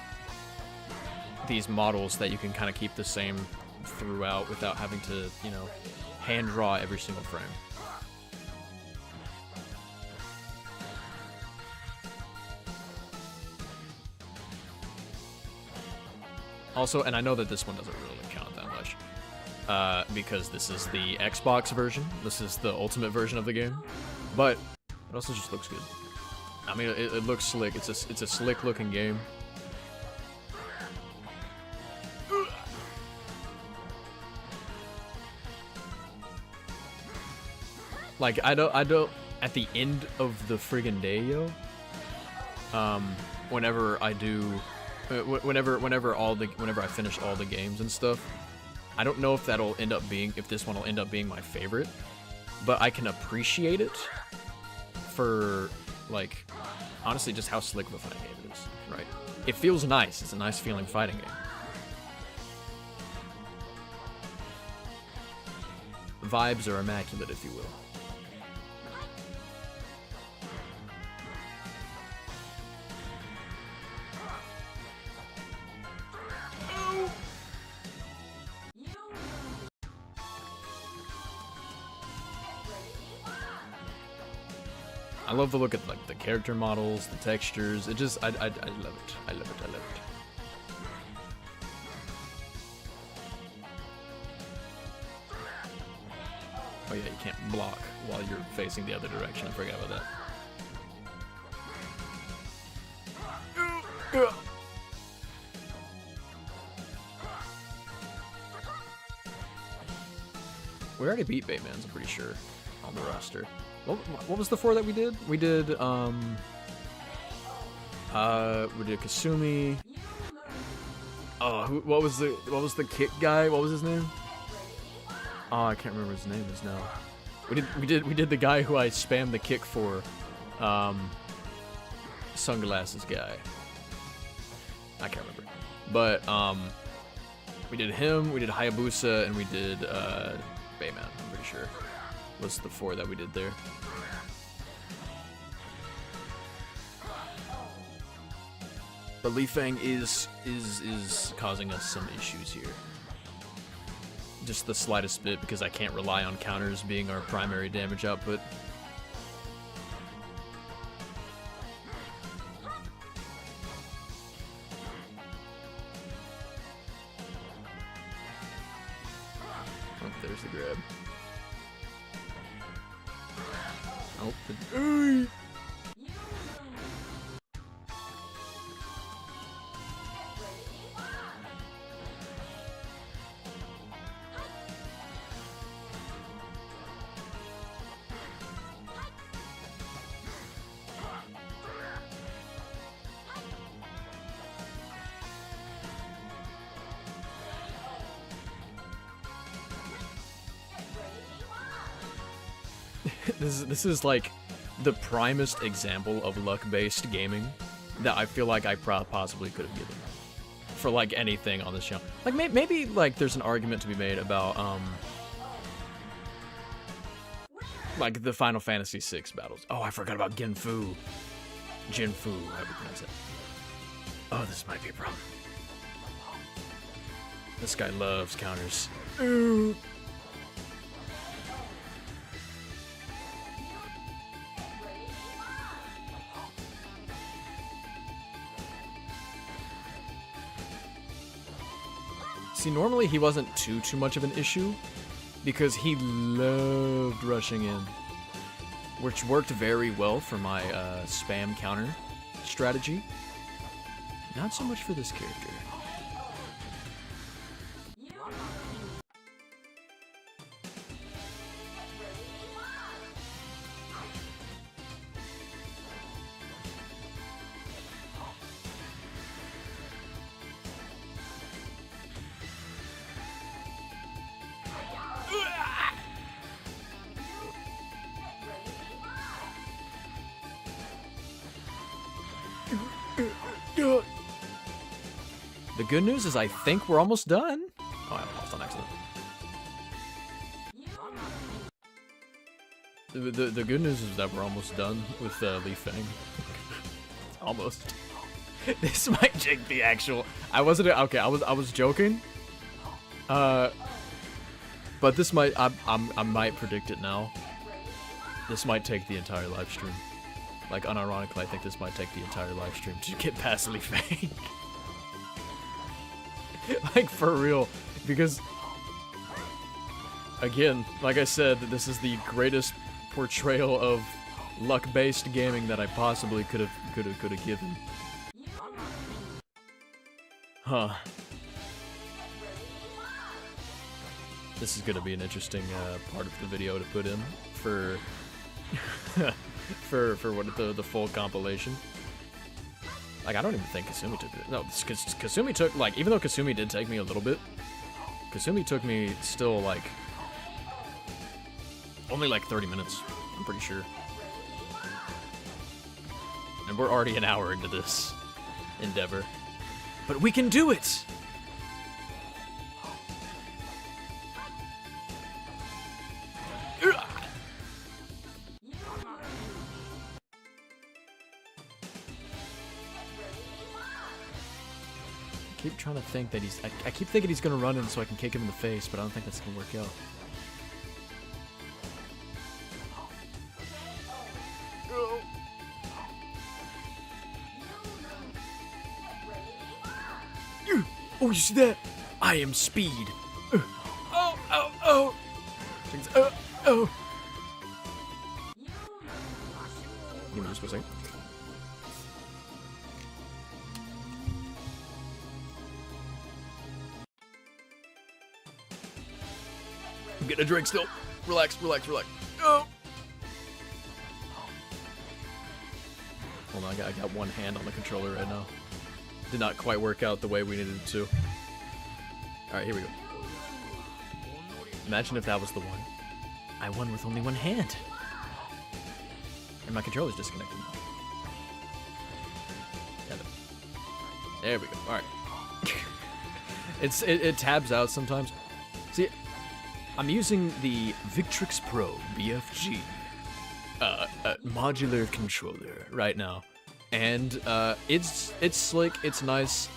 these models that you can kind of keep the same throughout without having to, you know, hand draw every single frame. Also, and I know that this one doesn't really count that much, because this is the Xbox version. This is the ultimate version of the game, but it also just looks good. I mean, it looks slick. It's a slick looking game. Like, I don't, at the end of the friggin' day, yo, whenever I do, whenever I finish all the games and stuff, I don't know if this one will end up being my favorite, but I can appreciate it for, like, honestly, just how slick of a fighting game it is, right? It feels nice. It's a nice feeling fighting game. Vibes are immaculate, if you will. I love the look at, like, the character models, the textures. It just, I love it. I love it. Oh yeah, you can't block while you're facing the other direction. I forgot about that. We already beat Bayman's, I'm pretty sure, on the roster. What was the 4 that we did? We did Kasumi. Oh, what was the kick guy? What was his name? Oh, I can't remember his name is now. We did the guy who I spammed the kick for. Sunglasses guy. I can't remember. But we did him, we did Hayabusa, and we did Bayman, I'm pretty sure. Was the 4 that we did there. But Li Fang is causing us some issues here. Just the slightest bit, because I can't rely on counters being our primary damage output. Oh, there's the grab. Oh, this is like the primest example of luck-based gaming that I feel like I possibly could have given for like anything on this channel. Like maybe like there's an argument to be made about like the Final Fantasy VI battles. Oh, I forgot about Jinfu, however you pronounce it. Oh, this might be a problem. This guy loves counters. Ooh. See, normally he wasn't too much of an issue because he loved rushing in, which worked very well for my spam counter strategy. Not so much for this character. The good news is I think we're almost done. Oh, I lost on accident. The good news is that we're almost done with Li Feng. Almost. This might take the actual. I wasn't okay. I was joking. But this might. I might predict it now. This might take the entire live stream. Like unironically, I think this might take the entire live stream to get past Li Feng. Like, for real, because, again, like I said, this is the greatest portrayal of luck-based gaming that I possibly could have given. Huh. This is gonna be an interesting part of the video to put in for for what the full compilation. Like, I don't even think Kasumi took it. No, Kasumi took, like, even though Kasumi did take me a little bit, Kasumi took me still, like, only like 30 minutes, I'm pretty sure. And we're already an hour into this endeavor. But we can do it! I keep trying to think that he's... I keep thinking he's gonna run in so I can kick him in the face, but I don't think that's gonna work out. Oh, you see that? I am speed. Oh, oh, oh. Oh. Give me just for a second. I'm getting a drink still. Relax, relax, relax. Oh. Hold on, I got one hand on the controller right now. Did not quite work out the way we needed it to. Alright, here we go. Imagine if that was the one. I won with only one hand. And my controller's disconnected. There we go. Alright. It tabs out sometimes. See, I'm using the Victrix Pro BFG modular controller right now. And it's slick, it's nice.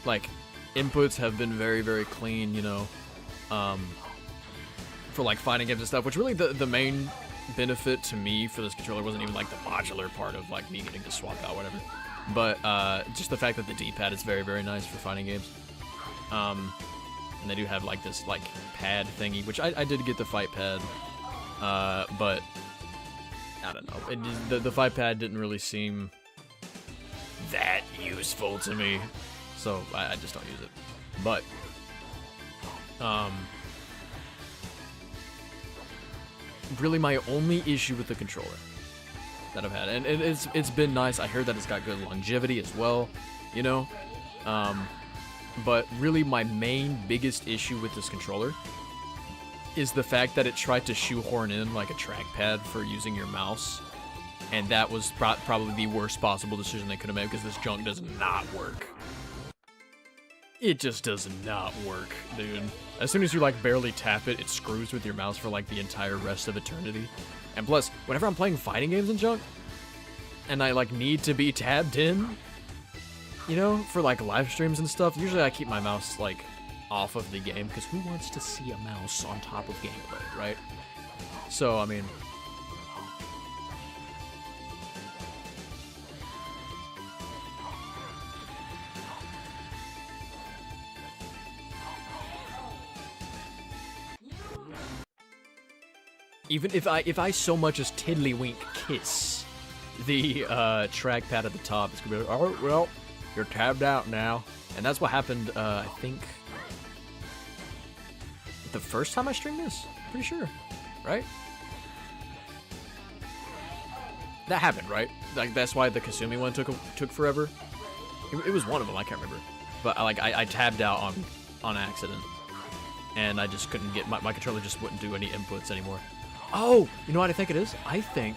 Like, inputs have been very, very clean, you know, for like fighting games and stuff, which really the main benefit to me for this controller wasn't even like the modular part of like me getting to swap out whatever, but just the fact that the D-pad is very, very nice for fighting games. And they do have like this like pad thingy, which I did get the fight pad, but I don't know. The fight pad didn't really seem that useful to me, so I just don't use it. But really, my only issue with the controller that I've had, and it's been nice. I heard that it's got good longevity as well, you know. But really, my biggest issue with this controller is the fact that it tried to shoehorn in like a trackpad for using your mouse, and that was probably the worst possible decision they could have made, because this junk does not work. It just does not work, dude. As soon as you like barely tap it, it screws with your mouse for like the entire rest of eternity. And plus, whenever I'm playing fighting games and junk, and I like need to be tabbed in, you know, for like live streams and stuff, usually I keep my mouse like off of the game, because who wants to see a mouse on top of gameplay, right? So, I mean, even if I so much as tiddlywink kiss the trackpad at the top, it's gonna be like, oh well, you're tabbed out now. And that's what happened, I think, the first time I streamed this? Pretty sure, right? That happened, right? Like, that's why the Kasumi one took forever. It was one of them, I can't remember. But I tabbed out on accident, and I just couldn't get, my controller just wouldn't do any inputs anymore. Oh, you know what I think it is? I think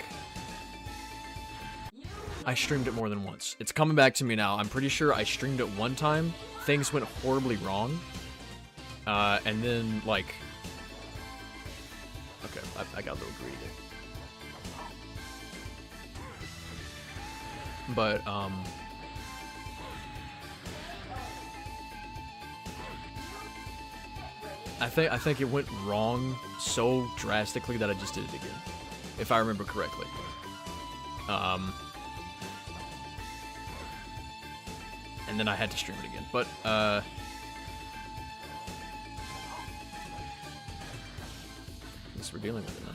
I streamed it more than once. It's coming back to me now. I'm pretty sure I streamed it one time. Things went horribly wrong. And then, like... Okay, I got a little greedy there. But, I think it went wrong so drastically that I just did it again, if I remember correctly. And then I had to stream it again, but at least we're dealing with it now.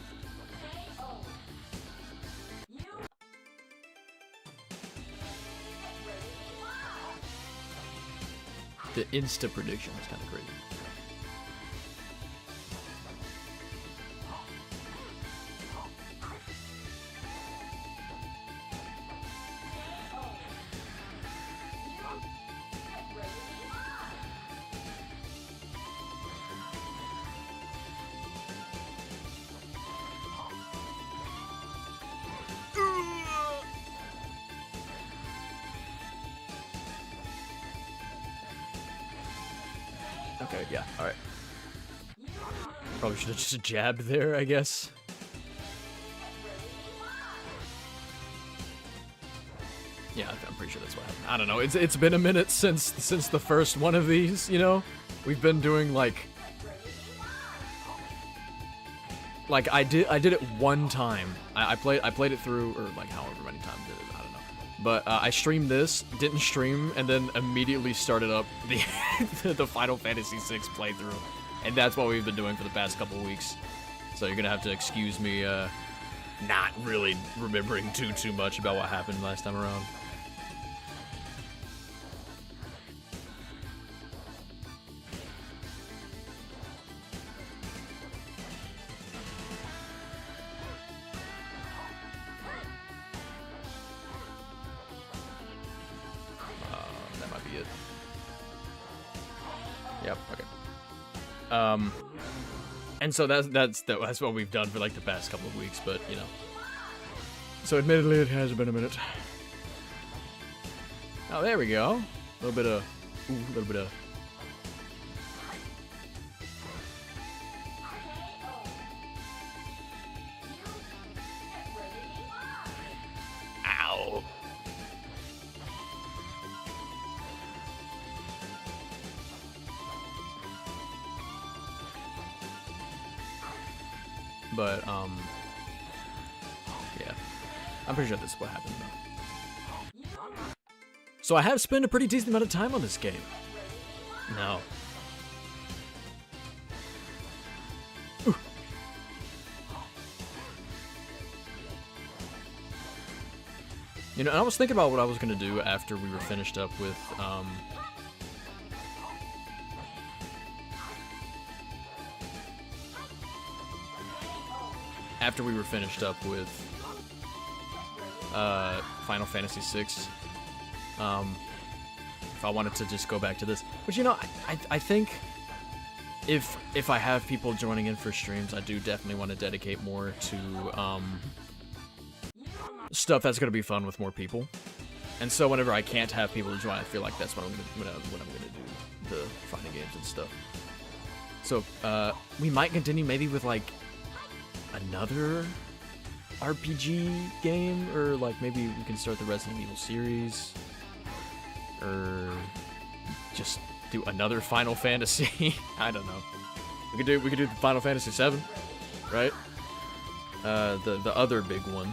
The insta prediction was kind of crazy. Okay, yeah, alright. Probably should have just jabbed there, I guess. Yeah, I'm pretty sure that's what happened. I don't know, it's been a minute since the first one of these, you know? We've been doing like I did it one time. I played it through, or like however many times did it, I don't know. But I streamed this, didn't stream, and then immediately started up the the Final Fantasy VI playthrough. And that's what we've been doing for the past couple of weeks. So you're gonna have to excuse me not really remembering too much about what happened last time around. That might be it. Yep, okay. And so that's what we've done for like the past couple of weeks, but you know. So admittedly, it has been a minute. Oh, there we go. A little bit of, Ow. But, yeah. I'm pretty sure this is what happened, though. So I have spent a pretty decent amount of time on this game. No. Ooh. You know, I was thinking about what I was going to do after we were finished up with, Final Fantasy VI, if I wanted to just go back to this. But you know, I think if I have people joining in for streams, I do definitely want to dedicate more to stuff that's gonna be fun with more people. And so whenever I can't have people join, I feel like that's what I'm gonna do, the fighting games and stuff. So we might continue maybe with like another RPG game, or like maybe we can start the Resident Evil series, or just do another Final Fantasy. I don't know. We could do the Final Fantasy VII, right? The other big one,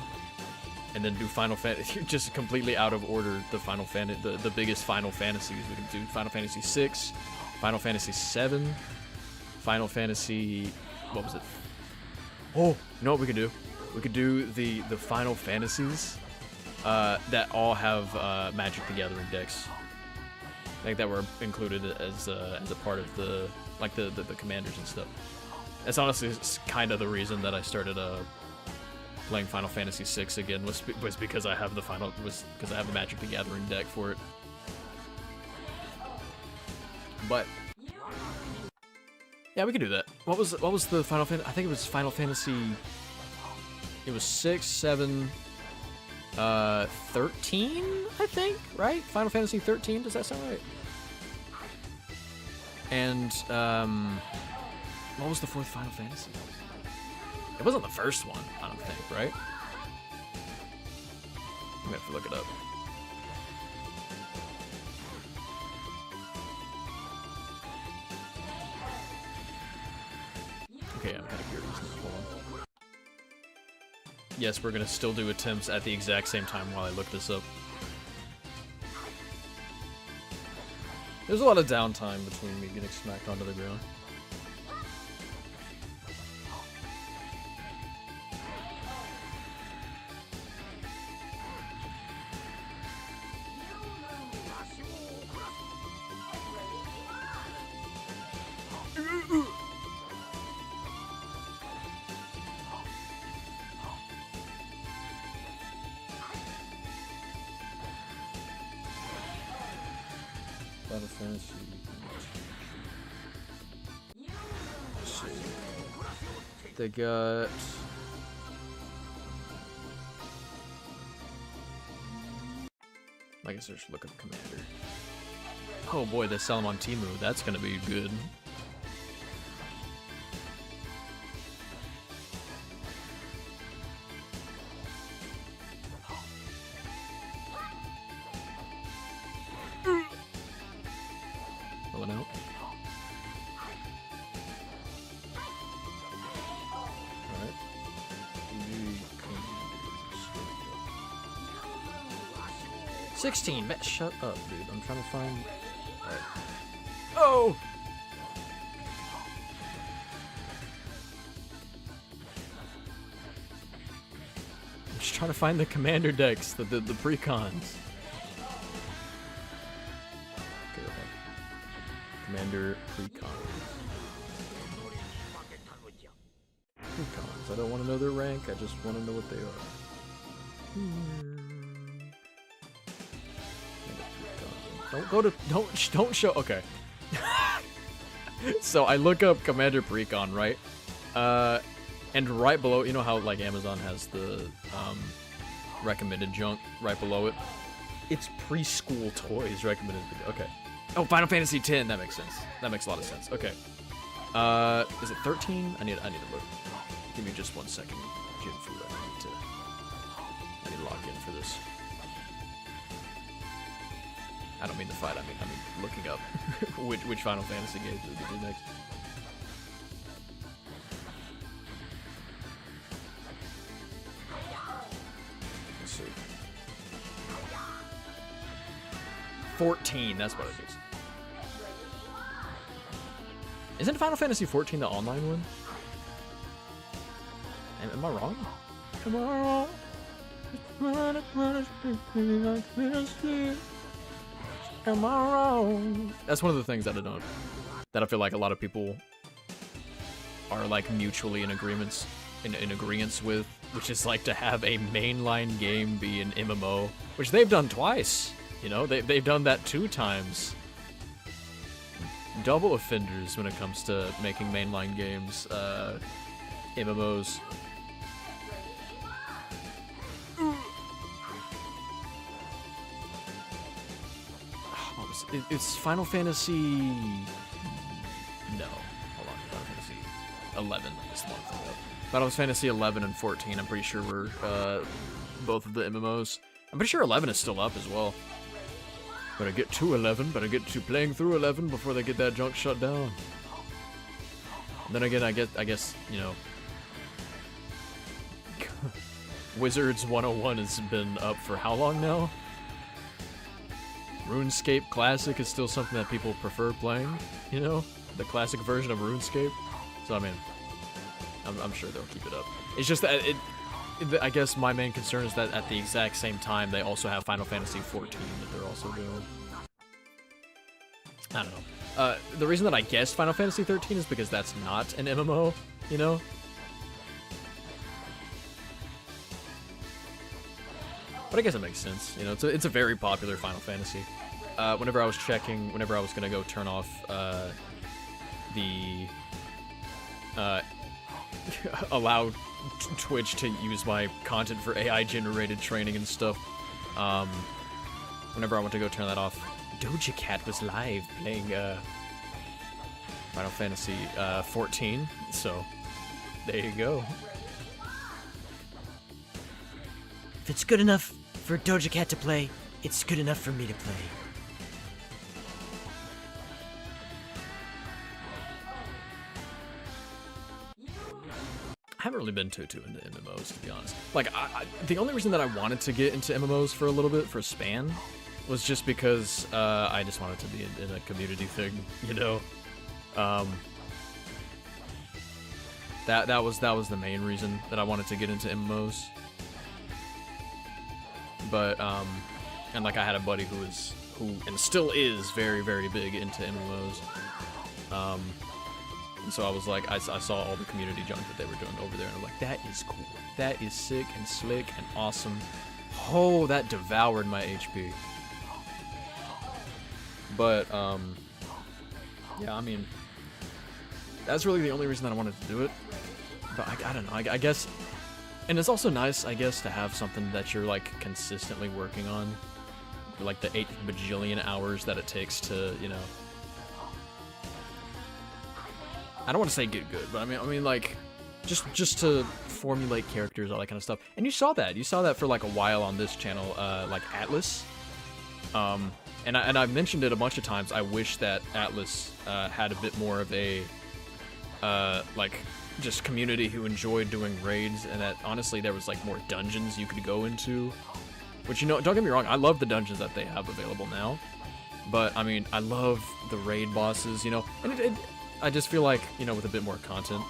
and then do Final Fantasy just completely out of order. The biggest Final Fantasies. We could do Final Fantasy VI, Final Fantasy VII, Final Fantasy. What was it? Oh, you know what we could do? We could do the Final Fantasies that all have Magic the Gathering decks. Like that were included as a part of the commanders and stuff. That's honestly kind of the reason that I started playing Final Fantasy VI again was because I have the Magic the Gathering deck for it. But yeah, we could do that. What was the Final Fantasy? I think it was Final Fantasy. It was 6, 7, 13, I think, right? Final Fantasy 13, does that sound right? And, what was the 4th Final Fantasy? It wasn't the first one, I don't think, right? I'm gonna have to look it up. Okay, I'm kind of curious now, hold on. Yes, we're gonna still do attempts at the exact same time while I look this up. There's a lot of downtime between me getting smacked onto the ground. Final Fantasy. Let's see. They got. I guess I should look up Commander. Oh boy, they sell them on Temu. That's gonna be good. Going out. Alright. 16. Shut up, dude. I'm trying to find. Alright. Oh! I'm just trying to find the commander decks, the precons. Okay, okay. Commander precons. Precons. I don't want to know their rank. I just want to know what they are. Don't go to, don't show, okay. So I look up Commander Precon, right? And right below, you know how like Amazon has the recommended junk right below it? It's preschool toys recommended, okay. Oh, Final Fantasy X, that makes sense. That makes a lot of sense, okay. Is it 13? I need to look. Give me just 1 second, Jin Fu. I need to lock in for this. I don't mean to fight, I mean looking up which Final Fantasy games we can do next. Let's see. 14, that's what it is. Isn't Final Fantasy 14 the online one? Am I wrong? Am I wrong? Am I wrong? That's one of the things that I feel like a lot of people are like mutually in agreements with, which is like to have a mainline game be an MMO, which they've done twice. You know, they've done that 2 times double offenders when it comes to making mainline games, MMOs. What was it? It's Final Fantasy... No. Hold on. Final Fantasy 11 is the one I'm thinking of. Final Fantasy 11 and 14, I'm pretty sure were both of the MMOs. I'm pretty sure 11 is still up as well. Better get to 11, better get to playing through 11 before they get that junk shut down. And then again, I guess, you know, Wizards 101 has been up for how long now? RuneScape Classic is still something that people prefer playing, you know? The classic version of RuneScape. So, I mean, I'm sure they'll keep it up. It's just that I guess my main concern is that at the exact same time, they also have Final Fantasy 14 that they're also doing. I don't know. The reason that I guessed Final Fantasy 13 is because that's not an MMO, you know? But I guess it makes sense, you know? It's a very popular Final Fantasy. Whenever I was gonna go turn off the allow Twitch to use my content for AI generated training and stuff, whenever I went to go turn that off, Doja Cat was live playing Final Fantasy 14, so there you go. If it's good enough for Doja Cat to play, it's good enough for me to play. I haven't really been too into MMOs, to be honest. Like, the only reason that I wanted to get into MMOs for a little bit, for a span, was just because I just wanted to be in a community thing, you know? That was the main reason that I wanted to get into MMOs. But, and like I had a buddy who still is very, very big into MMOs. And so I was like, I saw all the community junk that they were doing over there, and I'm like, that is cool. That is sick and slick and awesome. Oh, that devoured my HP. But, yeah, I mean, that's really the only reason that I wanted to do it. But I don't know, I guess, and it's also nice, I guess, to have something that you're, like, consistently working on. Like the 8 bajillion hours that it takes to, you know, I don't want to say get good, but I mean like, just to formulate characters, all that kind of stuff. And you saw that for like a while on this channel, like Atlus. And I've mentioned it a bunch of times. I wish that Atlus had a bit more of a like just community who enjoyed doing raids, and that honestly there was like more dungeons you could go into. Which, you know, don't get me wrong, I love the dungeons that they have available now. But I mean, I love the raid bosses, you know, and I just feel like, you know, with a bit more content,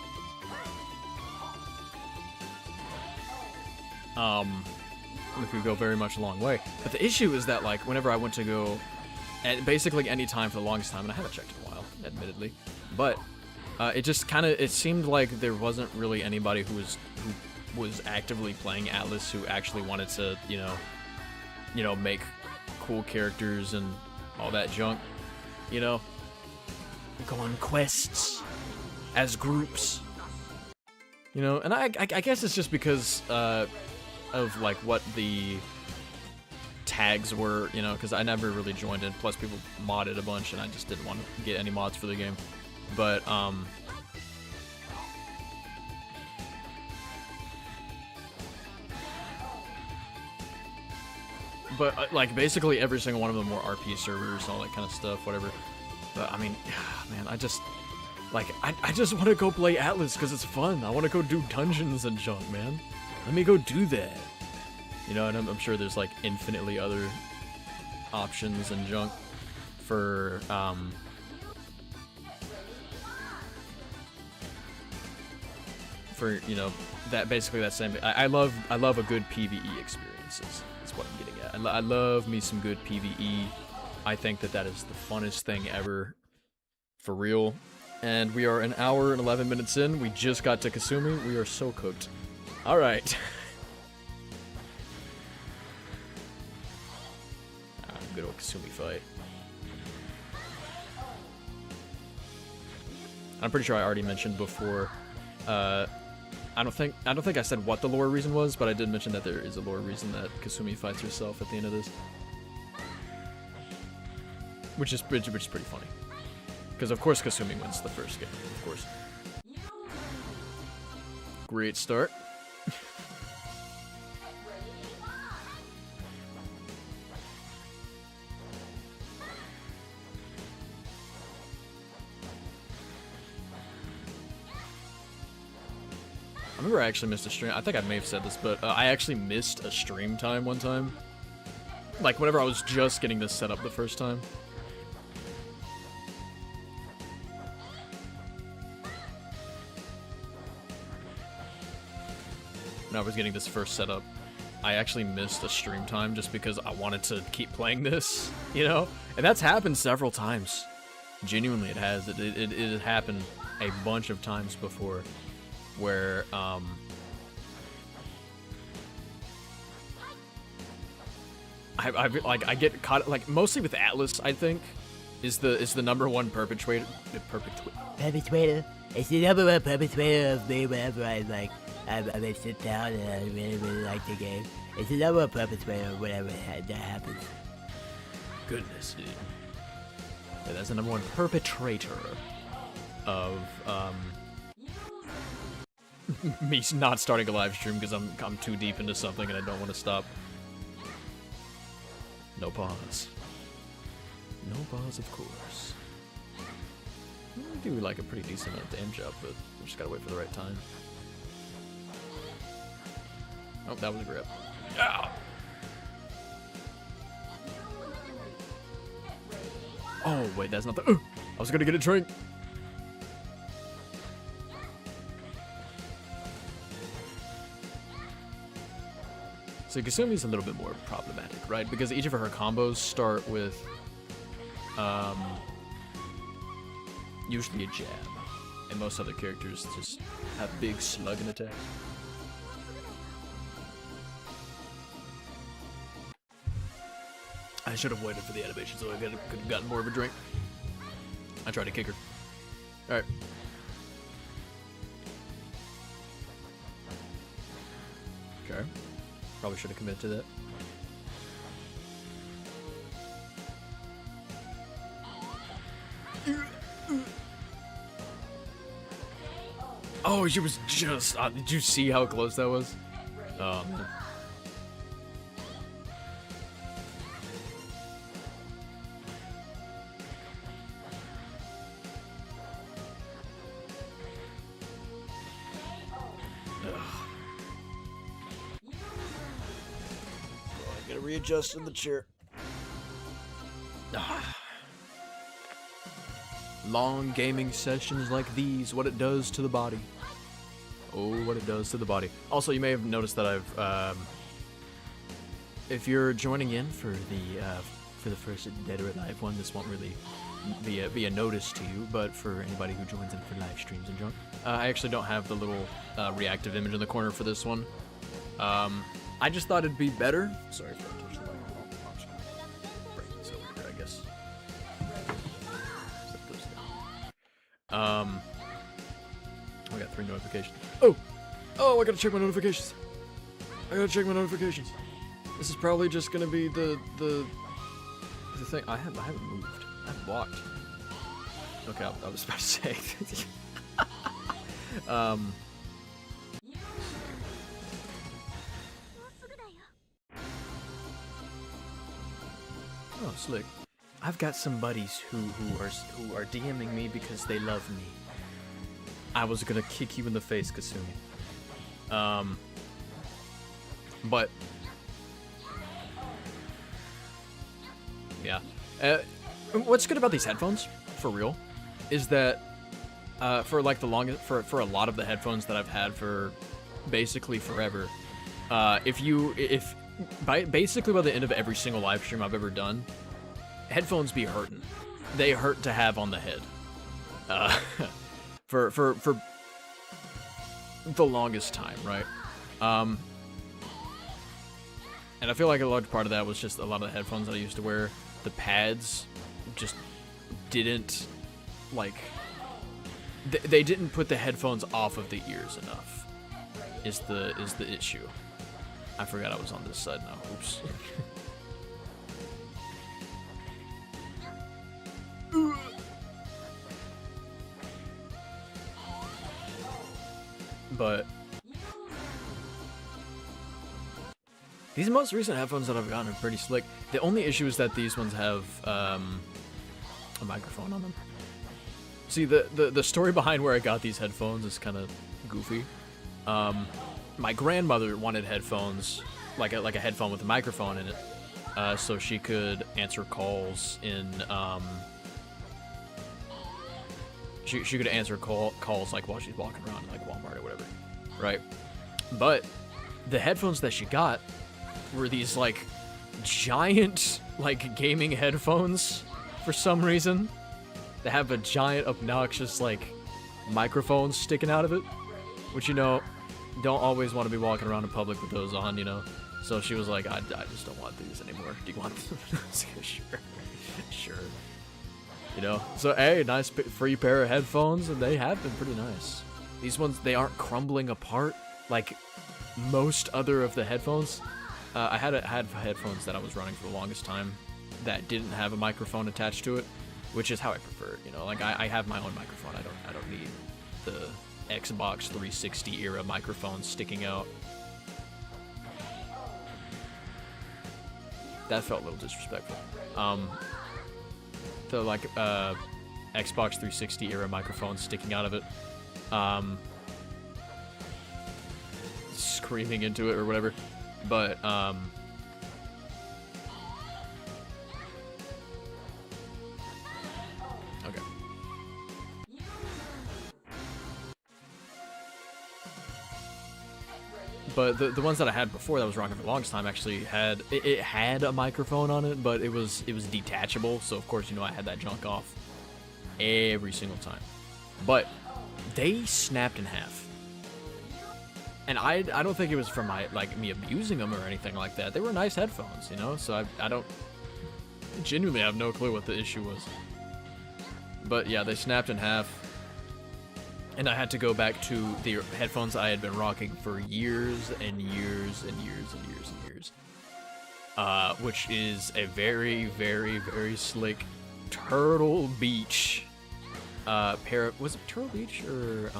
we could go very much a long way. But the issue is that, like, whenever I went to go, at basically any time for the longest time, and I haven't checked in a while, admittedly, but it just kind of, it seemed like there wasn't really anybody who was actively playing Atlus who actually wanted to, you know, make cool characters and all that junk, you know? Go on quests as groups, you know, and I guess it's just because of like what the tags were, you know, because I never really joined in. Plus, people modded a bunch, and I just didn't want to get any mods for the game. But like basically every single one of them were RP servers, all that kind of stuff, whatever. But I mean, man, I just want to go play Atlus because it's fun. I want to go do dungeons and junk, man. Let me go do that. You know, and I'm sure there's like infinitely other options and junk for you know, that basically that same. I love a good PvE experiences. That's what I'm getting at. I love me some good PvE. I think that is the funnest thing ever, for real. And we are an hour and 11 minutes in. We just got to Kasumi. We are so cooked. All right. Good old Kasumi fight. I'm pretty sure I already mentioned before. I don't think I said what the lore reason was, but I did mention that there is a lore reason that Kasumi fights herself at the end of this, which is pretty funny. Because of course Kasumi wins the first game, of course. Great start. I remember I actually missed a stream. I think I may have said this, but I actually missed a stream time one time. Like whenever I was just getting this set up the first time. When I was getting this first set up, I actually missed a stream time just because I wanted to keep playing this, you know? And that's happened several times. Genuinely, it has. It has happened a bunch of times before. Where I get caught, like, mostly with Atlas, I think is the #1 perpetrator. Perpetrator. It's the #1 perpetrator of me whenever I sit down and I really like the game. It's the #1 perpetrator whenever that happens. Goodness, dude. Yeah, that's the #1 perpetrator of me not starting a live stream because I'm too deep into something and I don't want to stop. No pause. No pause, of course. We do like a pretty decent amount of damage job, but we just gotta wait for the right time. Oh, that was a grip. Ah! Oh, wait, that's not the... I was gonna get a drink. So Kasumi's a little bit more problematic, right? Because each of her combos start with, usually a jab. And most other characters just have big slugging attacks. I should have waited for the animation so I could have gotten more of a drink. I tried to kick her. Alright. Okay. Probably should have committed to that. Oh, she was just... did you see how close that was? Oh, man. Readjust in the chair. Long gaming sessions like these, what it does to the body. Oh, what it does to the body. Also, you may have noticed that I've, if you're joining in for the first Dead or Alive one, this won't really be a notice to you, but for anybody who joins in for live streams and junk, I actually don't have the little reactive image in the corner for this one. I just thought it'd be better. Sorry if I touched the mic. I'm just gonna break this over here, I guess. Set those down. I got 3 notifications. Oh, I gotta check my notifications. This is probably just gonna be the thing. I haven't moved. I haven't walked. Okay, I was about to say. Oh, slick. I've got some buddies who are DMing me because they love me. I was gonna kick you in the face, Kasumi. But yeah. What's good about these headphones, for real, is that for like the longest, for a lot of the headphones that I've had for basically forever, basically by the end of every single live stream I've ever done, headphones be hurting. They hurt to have on the head. For the longest time, right? And I feel like a large part of that was just a lot of the headphones that I used to wear. The pads just didn't, like, they didn't put the headphones off of the ears enough. Is the issue. I forgot I was on this side now. Oops. But these most recent headphones that I've gotten are pretty slick. The only issue is that these ones have a microphone on them. See, the story behind where I got these headphones is kind of goofy. My grandmother wanted headphones, like a headphone with a microphone in it, so she could answer calls in she could answer calls like while she's walking around in like Walmart or whatever, right? But the headphones that she got were these like giant like gaming headphones for some reason. They have a giant obnoxious like microphone sticking out of it, which, you know, don't always want to be walking around in public with those on, you know. So she was like, I just don't want these anymore. Do you want them? Sure. You know, so hey, nice free pair of headphones, and they have been pretty nice. These ones, they aren't crumbling apart like most other of the headphones. I had headphones that I was running for the longest time that didn't have a microphone attached to it, which is how I prefer it. You know, like I have my own microphone. I don't need the Xbox 360 era microphone sticking out. That felt a little disrespectful. The like Xbox 360 era microphone sticking out of it, screaming into it or whatever. But okay. But the ones that I had before that was rocking for the longest time actually had it had a microphone on it, but it was detachable. So of course, you know, I had that junk off every single time. But they snapped in half, and I don't think it was from me abusing them or anything like that. They were nice headphones, you know. So I genuinely have no clue what the issue was. But yeah, they snapped in half. And I had to go back to the headphones I had been rocking for years and years and years and years and years. Which is a very, very, very slick Turtle Beach pair of... Was it Turtle Beach or...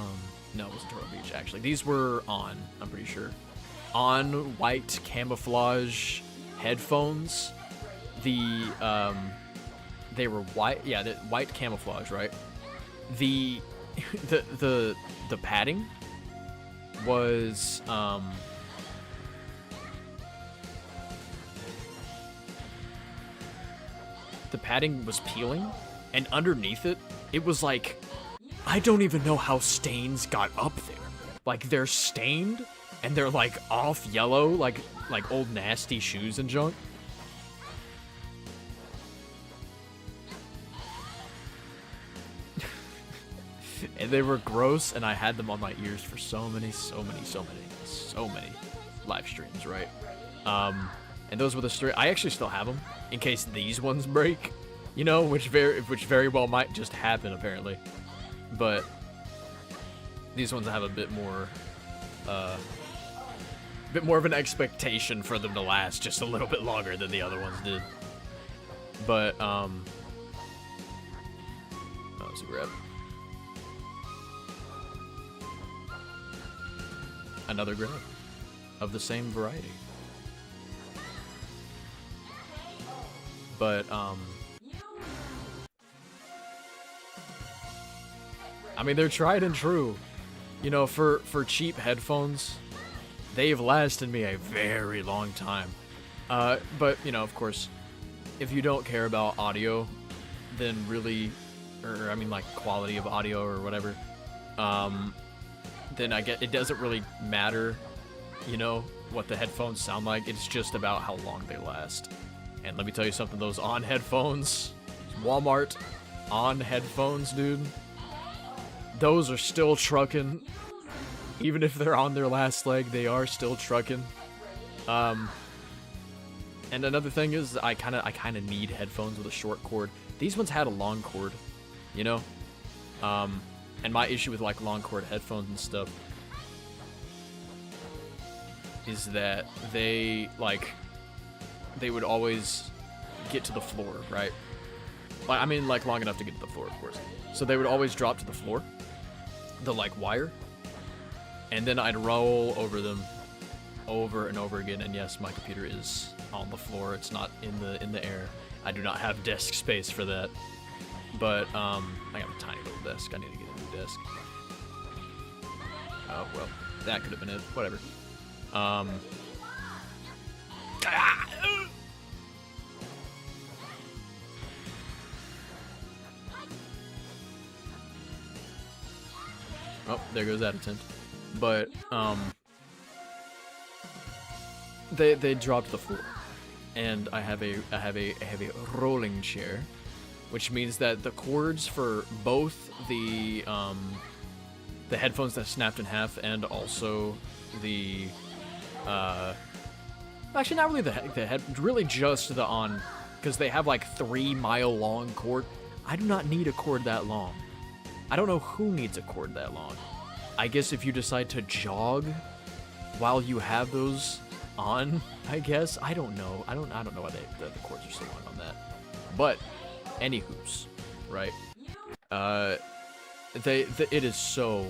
No, it wasn't Turtle Beach, actually. These were On, I'm pretty sure. On white camouflage headphones. They were white... Yeah, the white camouflage, right? The padding was the padding was peeling, and underneath it was like, I don't even know how stains got up there. Like, they're stained and they're like off yellow, like old nasty shoes and junk. And they were gross, and I had them on my ears for so many live streams, right? And those were the straight. I actually still have them in case these ones break, you know, which very well might just happen apparently. But these ones have a bit more of an expectation for them to last just a little bit longer than the other ones did. But that was a grab. Another grab of the same variety. But I mean, they're tried and true. You know, for cheap headphones, they've lasted me a very long time. But, you know, of course, if you don't care about audio, then really, or I mean like quality of audio or whatever, then I get it doesn't really matter, you know, what the headphones sound like. It's just about how long they last. And let me tell you something, those On headphones, Walmart On headphones, dude, those are still trucking. Even if they're on their last leg, they are still trucking. And another thing is I kind of need headphones with a short cord. These ones had a long cord, you know? And my issue with like long cord headphones and stuff is that they would always get to the floor, right? I mean, like long enough to get to the floor, of course. So they would always drop to the floor, the like wire, and then I'd roll over them over and over again. And yes, my computer is on the floor. It's not in the air. I do not have desk space for that. But I have a tiny little desk. I need to get a new desk. Oh well, that could have been it. Whatever. Oh, there goes that attempt. But they drop to the floor, and I have a rolling chair, which means that the cords for both the headphones that snapped in half and also the actually not really the head, really just the on, because they have like 3 mile long cord. I do not need a cord that long. I don't know who needs a cord that long. I guess if you decide to jog while you have those on, I guess. I don't know. I don't know why the cords are so long on that. But anywho's, right? It is so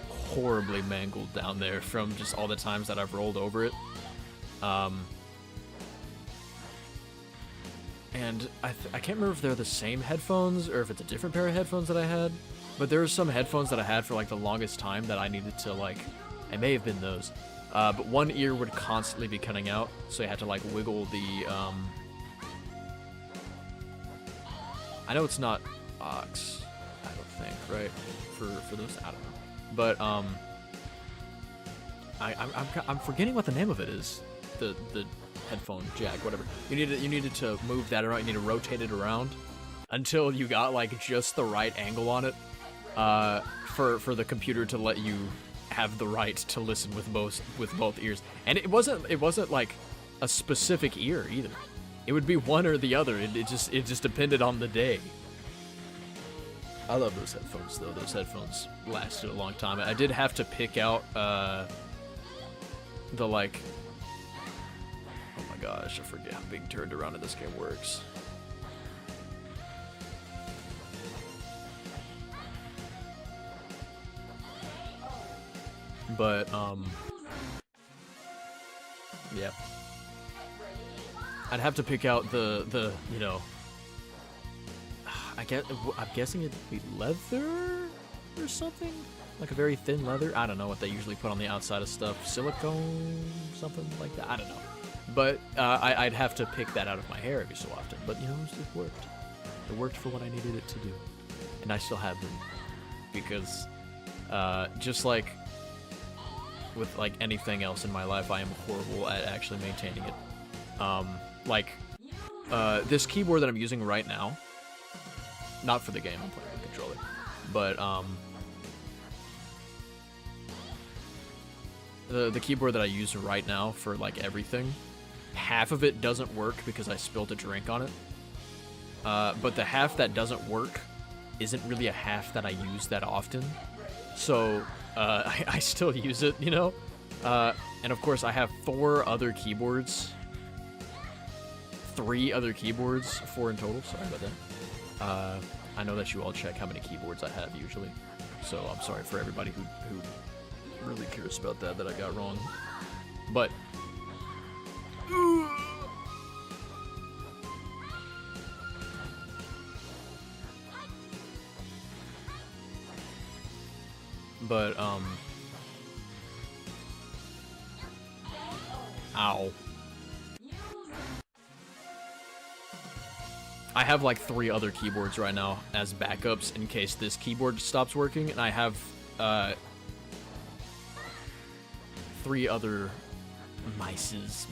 horribly mangled down there from just all the times that I've rolled over it. And I can't remember if they're the same headphones or if it's a different pair of headphones that I had. But there were some headphones that I had for like the longest time that I needed to like, it may have been those. But one ear would constantly be cutting out, so I had to like wiggle the, I know it's not aux, I don't think, right? For those, I don't know. But, I'm forgetting what the name of it is. The headphone jack, whatever. You needed to move that around, you need to rotate it around until you got like just the right angle on it. For the computer to let you have the right to listen with both ears. And it wasn't like a specific ear either. It would be one or the other. It just depended on the day. I love those headphones though. Those headphones lasted a long time. I did have to pick out the like, oh my gosh, I forget how being turned around in this game works. But, yeah. I'd have to pick out the you know, I'm guessing it'd be leather or something? Like a very thin leather? I don't know what they usually put on the outside of stuff. Silicone? Something like that? I don't know. But, I'd have to pick that out of my hair every so often. But, you know, it worked. It worked for what I needed it to do. And I still have them. Because, just like with like anything else in my life, I am horrible at actually maintaining it. This keyboard that I'm using right now, not for the game, I'm playing with a controller, but the keyboard that I use right now for like everything, half of it doesn't work because I spilled a drink on it. But the half that doesn't work isn't really a half that I use that often. So I still use it, you know? And of course I have 4 other keyboards. 3 other keyboards, 4 in total, sorry about that. I know that you all check how many keyboards I have usually. So I'm sorry for everybody who really cares about that I got wrong. But ow. I have like 3 other keyboards right now as backups in case this keyboard stops working, and I have 3 other mouses,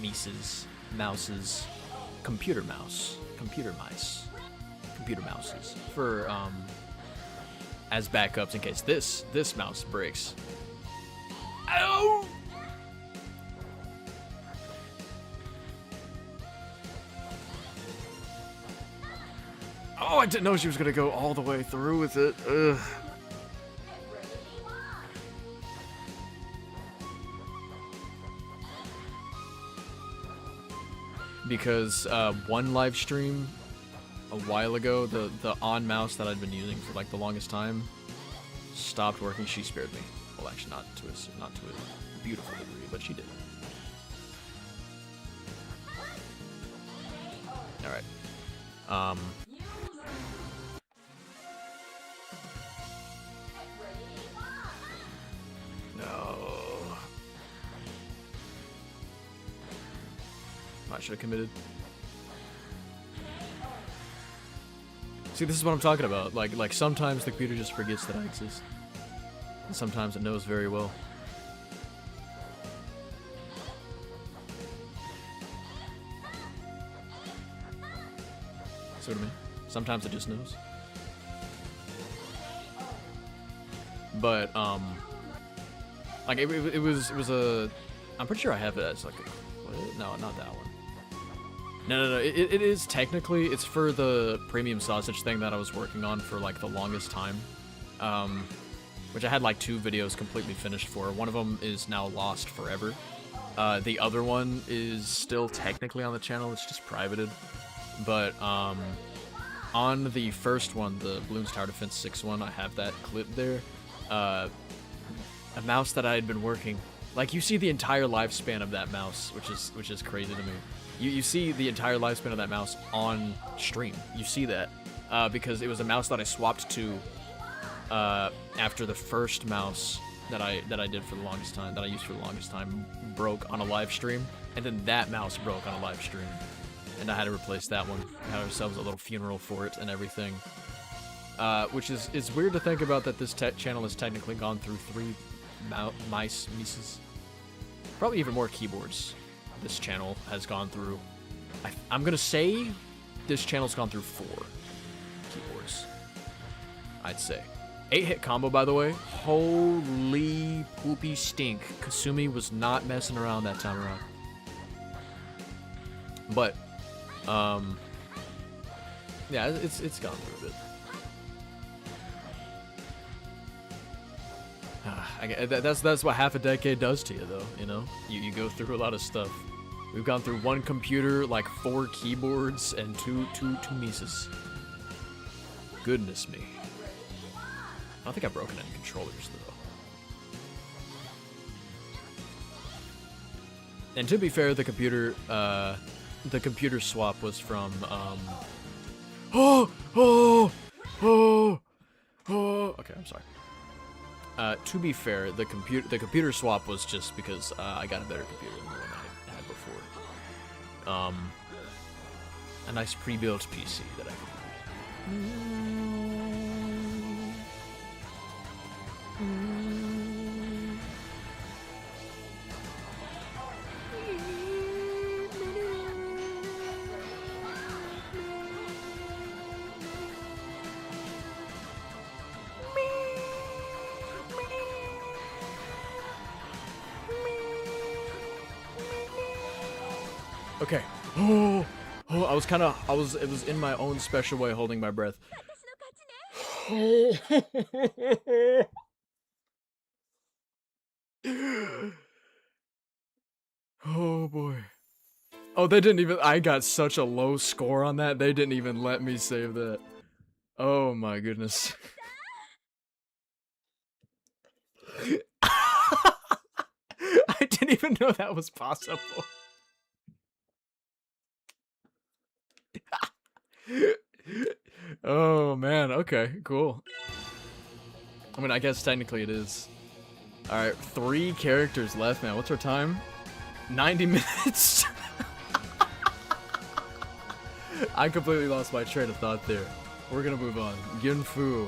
computer mouses for as backups in case this mouse breaks. Ow! Oh, I didn't know she was gonna go all the way through with it. Ugh. because one live stream a while ago, the on mouse that I'd been using for like the longest time stopped working. She spared me. Well, actually, not to a beautiful degree, but she did. All right. No. I should have committed. See, this is what I'm talking about. Like sometimes the computer just forgets that I exist. And sometimes it knows very well. See what I mean? Sometimes it just knows. But, like, it was a... I'm pretty sure I have it as, like, what? No, not that one. No. It is technically, it's for the premium sausage thing that I was working on for, like, the longest time. Which I had, like, 2 videos completely finished for. One of them is now lost forever. The other one is still technically on the channel, it's just privated. But, on the first one, the Bloons Tower Defense 6 one, I have that clip there. A mouse that I had been working. Like, you see the entire lifespan of that mouse, which is crazy to me. You see the entire lifespan of that mouse on stream. You see that. Because it was a mouse that I swapped to after the first mouse that I did for the longest time, that I used for the longest time, broke on a live stream. And then that mouse broke on a live stream. And I had to replace that one. We had ourselves a little funeral for it and everything. Which is weird to think about, that this channel has technically gone through 3 mices. Probably even more keyboards this channel has gone through. I'm gonna say this channel's gone through 4 keyboards. I'd say. 8-hit combo, by the way. Holy poopy stink. Kasumi was not messing around that time around. But, yeah, it's gone through a bit. That's what half a decade does to you, though, you know? You go through a lot of stuff. We've gone through 1 computer, like 4 keyboards, and two mises. Goodness me. I don't think I've broken any controllers, though. And to be fair, the computer swap was from, okay, I'm sorry. To be fair, the computer swap was just because I got a better computer than the one I had before. A nice pre-built PC that I could. Okay. It was in my own special way holding my breath. Oh boy. Oh, they didn't even, I got such a low score on that, they didn't even let me save that. Oh my goodness. I didn't even know that was possible. Oh man, okay, cool. I mean, I guess technically it is. Alright, 3 characters left, man. What's our time? 90 minutes? I completely lost my train of thought there. We're gonna move on. Jinfu.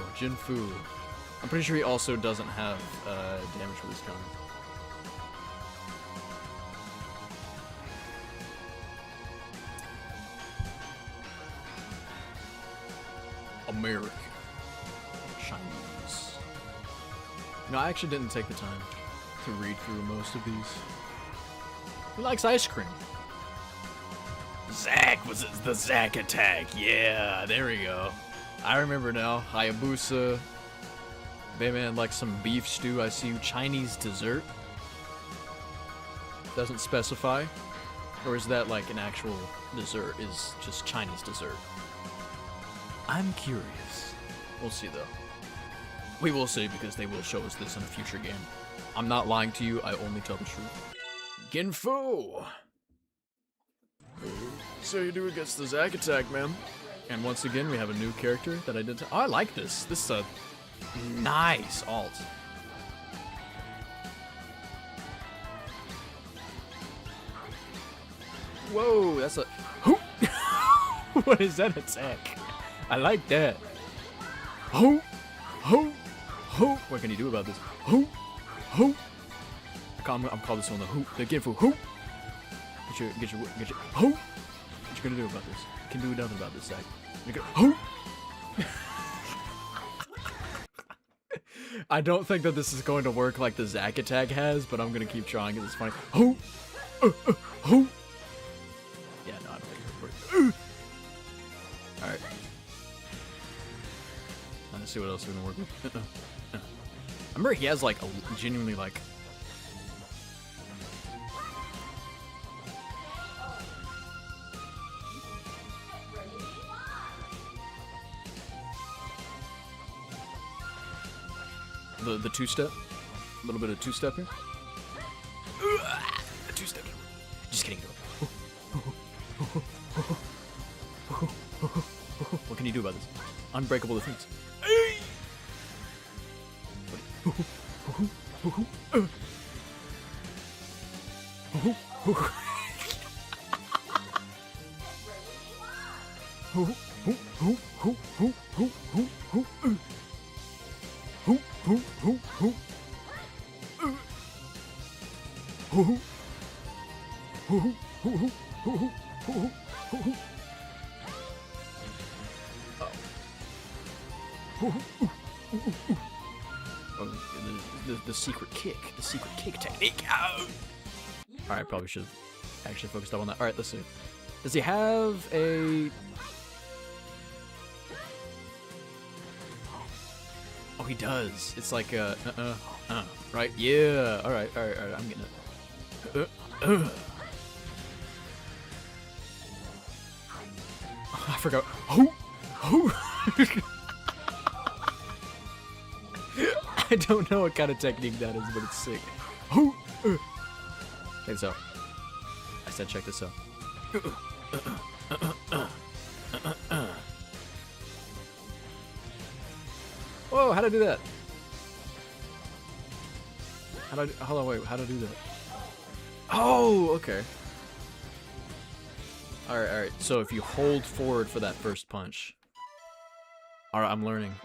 I'm pretty sure he also doesnn't have damage release counter. American. Chinese. No, I actually didn't take the time to read through most of these. He likes ice cream. Zack was the Zack attack. Yeah, there we go. I remember now. Hayabusa. Bayman likes some beef stew. I see you. Chinese dessert. Doesn't specify. Or is that like an actual dessert? Is just Chinese dessert? I'm curious. We'll see though. We will see because they will show us this in a future game. I'm not lying to you, I only tell the truth. Ginfu! So you do against the Zack attack, man. And once again, we have a new character that I did. Oh, I like this. This is a nice alt. Whoa, that's a. What is that attack? I like that. Ho, ho, ho. What can you do about this? Ho, ho. I'm calling this one the Ginfu. Ho. Get your. Ho. What you gonna do about this? You can do nothing about this, Zack. You're gonna. Ho. I don't think that this is going to work like the Zack attack has, but I'm gonna keep trying because it's funny. Ho. Ho. Yeah, no, I don't think it's gonna work. Alright. Let's see what else we can work with. I remember he has like a genuinely like. The two-step. A little bit of two-step here. The two-step. Just kidding. What can you do about this? Unbreakable defense. The secret kick. The secret kick technique. Alright, probably should have actually focused up on that. Alright, let's see. Does he have a... Oh, he does. It's like a... right? Yeah. Alright. I'm getting it. I forgot. I don't know what kind of technique that is, but it's sick. Check this out. I said check this out. Whoa, how'd I do that? Hold on, wait, how'd I do that? Oh, okay. Alright. So if you hold forward for that first punch. Alright, I'm learning.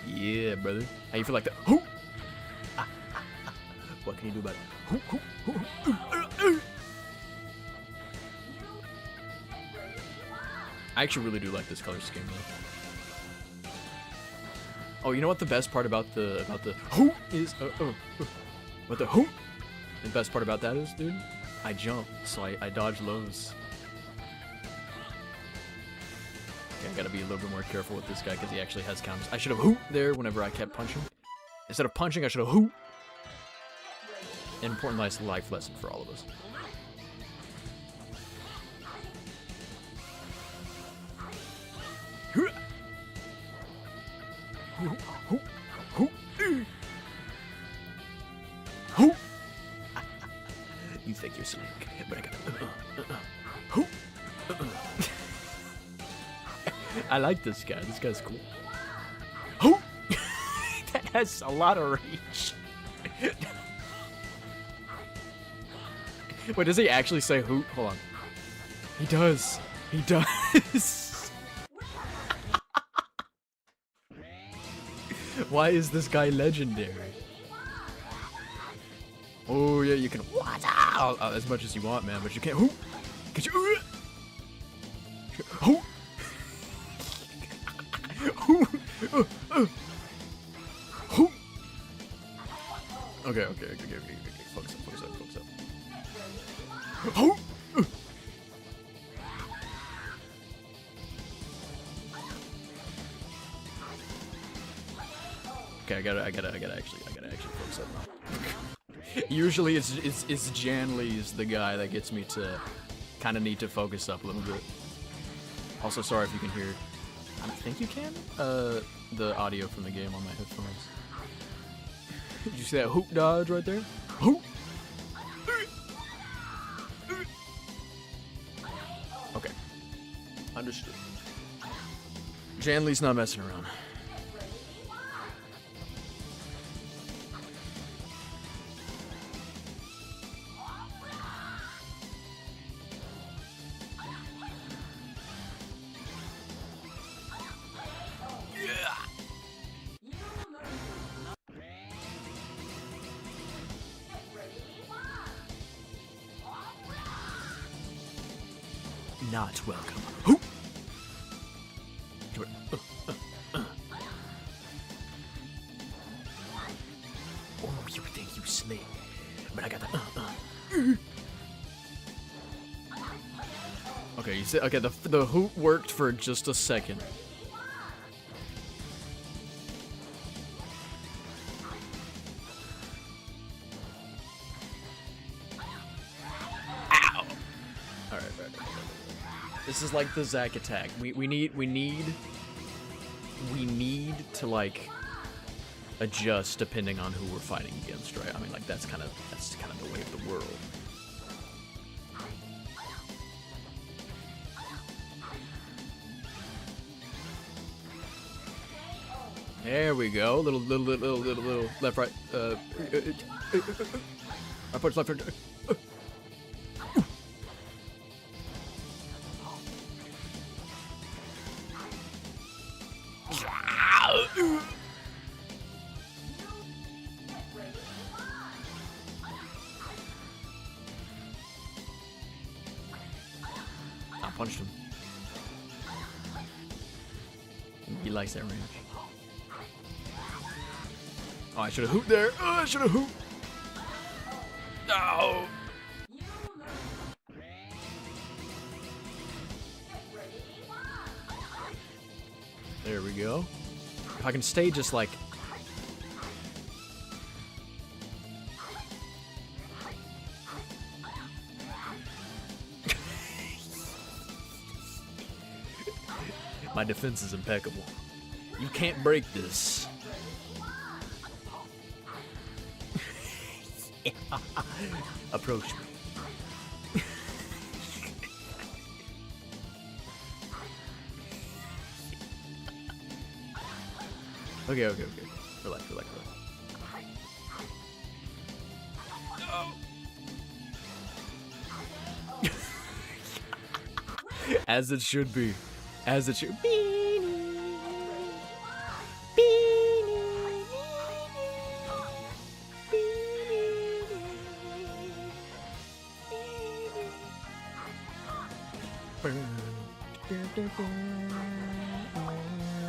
Yeah, brother. How you feel like that? What can you do about it? I actually really do like this color scheme though. Oh, you know what the best part about the is? What the best part about that is, dude? I jump, so I dodge lows. Okay, I gotta be a little bit more careful with this guy because he actually has counters. I should have hoop there whenever I kept punching. Instead of punching, I should have hoop. An important life lesson for all of us. You think you're slick, but I got I like this guy. This guy's cool. That has a lot of reach. Wait, does he actually say hoot? Hold on. He does. He does. Why is this guy legendary? Oh yeah, you can as much as you want, man, but you can't. Get you. Okay. Focus up. Okay, I gotta actually focus up now. Usually it's Jan Lee's the guy that gets me to kind of need to focus up a little bit. Also, sorry if you can hear. I think you can. The audio from the game on my headphones. Did you see that hoop dodge right there? Hoop. Okay. Understood. Jan Lee's not messing around. Not welcome. Hoop. Oh, you think you slick, but I got the Okay, you said okay. The hoop worked for just a second. Ow! All right. This is like the Zack attack. We need to like adjust depending on who we're fighting against, right? I mean, like that's kind of the way of the world. There we go. Little left right. I punch left right. I punched him. He likes that range. Oh, I should have hooped there. Oh, I should have hooped. No. There we go. If I can stay just like... My defense is impeccable. You can't break this. Approach me. Okay. Relax. No. As it should be. As it should be.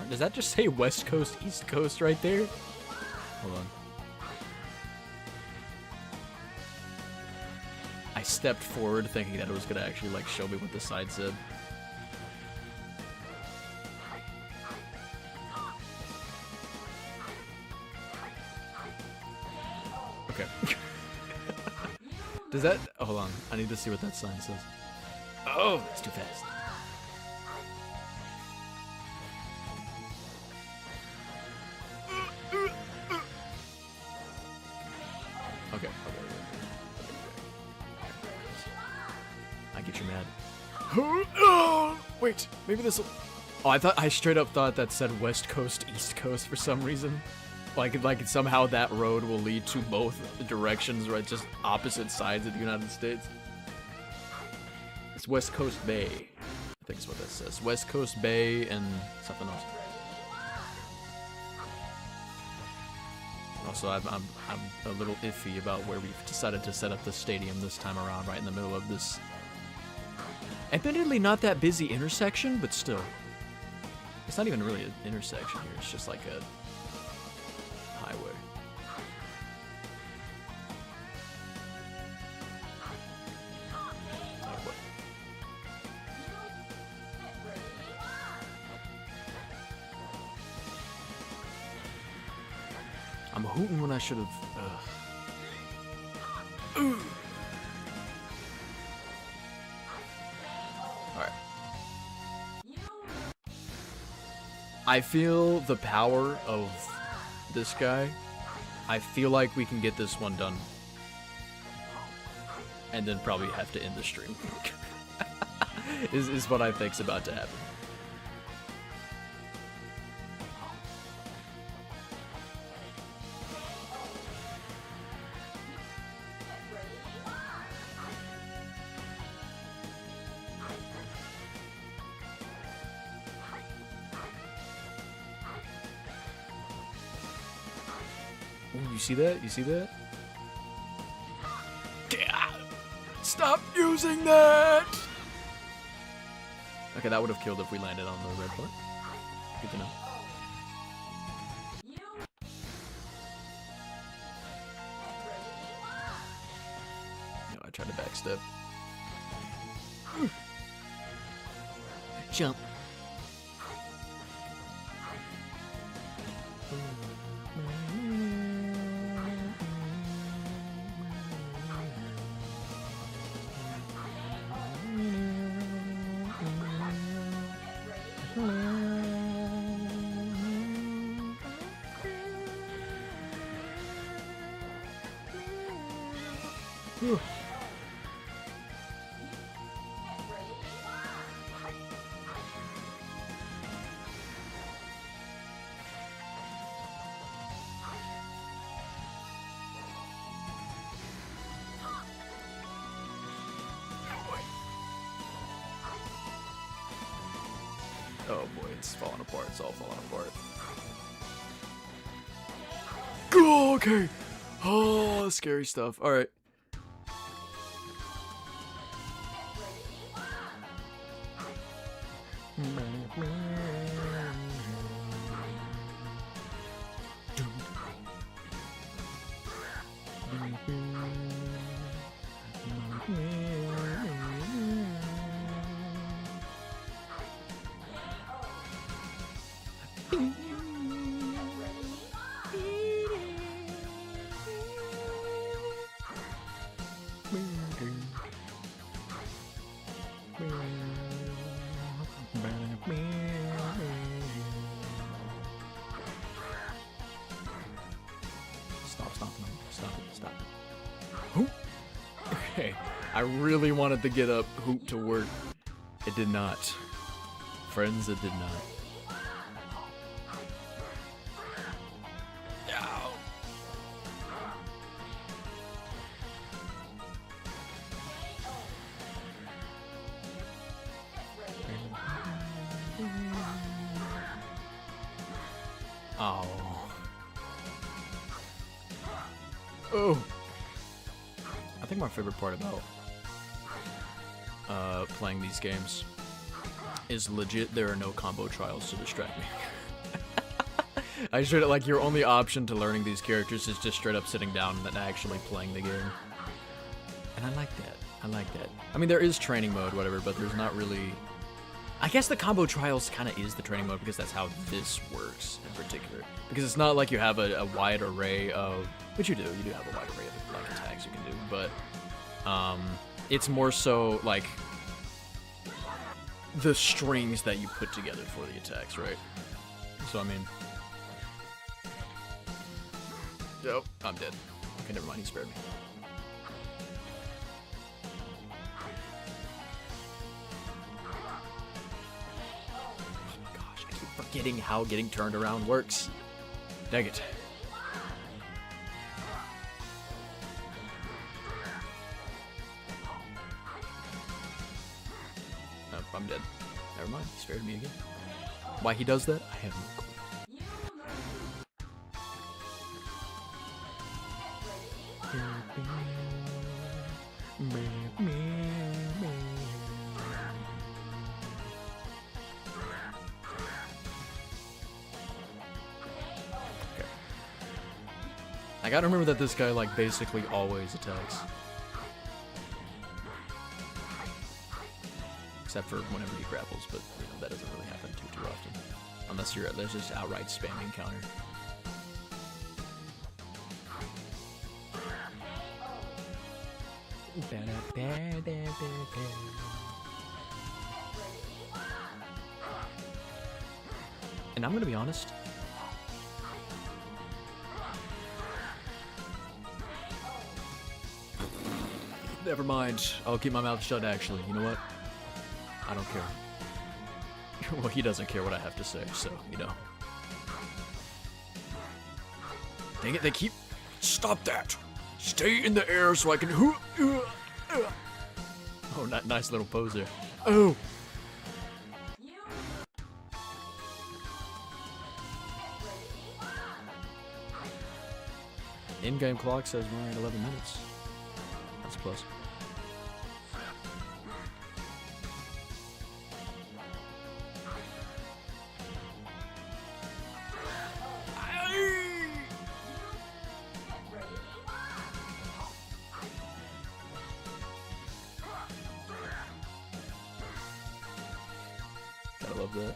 Does that just say West Coast, East Coast right there? Hold on. I stepped forward thinking that it was gonna actually like show me what the side said. Okay. Does that... Oh, hold on. I need to see what that sign says. Oh, it's too fast. Okay. I get you mad. Oh, wait, maybe this will... Oh, I straight up thought that said West Coast, East Coast for some reason. Like somehow that road will lead to both directions, right? Just opposite sides of the United States. It's West Coast Bay. I think is what that says. West Coast Bay and something else. Also, I'm a little iffy about where we've decided to set up the stadium this time around, right in the middle of this admittedly not that busy intersection, but still. It's not even really an intersection here, it's just like a highway. Oh, what? I'm hooting when I should have. Alright. I feel the power of this guy. I feel like we can get this one done. And then probably have to end the stream. is what I think's about to happen. Ooh, you see that? You see that? Stop using that! Okay, that would have killed if we landed on the red part. Good to know. No, I tried to backstep. Jump. Oh boy, it's falling apart. It's all falling apart. Go, okay. Oh, scary stuff. All right. Stop. Hoop. Okay, I really wanted to get up hoop to work. It did not. Friends, it did not. Ow. Oh. Oh. I think my favorite part about playing these games is legit there are no combo trials to distract me. I straight up, like, your only option to learning these characters is just straight up sitting down and actually playing the game. And I like that. I like that. I mean, there is training mode, whatever, but there's not really... I guess the combo trials kind of is the training mode because that's how this works in particular. Because it's not like you have a wide array of... Which you do have a wide array of, like, attacks you can do, but... it's more so, like... the strings that you put together for the attacks, right? So, I mean... Oh, I'm dead. Okay, never mind, he spared me. Oh my gosh, I keep forgetting how getting turned around works. Dang it. Oh, I'm dead. Never mind, he spared me again. Why he does that, I have no clue. I gotta remember that this guy, like, basically always attacks. Except for whenever he grapples, but you know, that doesn't really happen too often. Unless you're there's just outright spamming counter. And I'm gonna be honest. Never mind. I'll keep my mouth shut, actually. You know what? I don't care. Well, he doesn't care what I have to say, so, you know. Dang it, they keep... Stop that! Stay in the air so I can... Oh, nice little pose there. Oh! In-game clock says we're at 11 minutes. That's a plus. Gotta love that.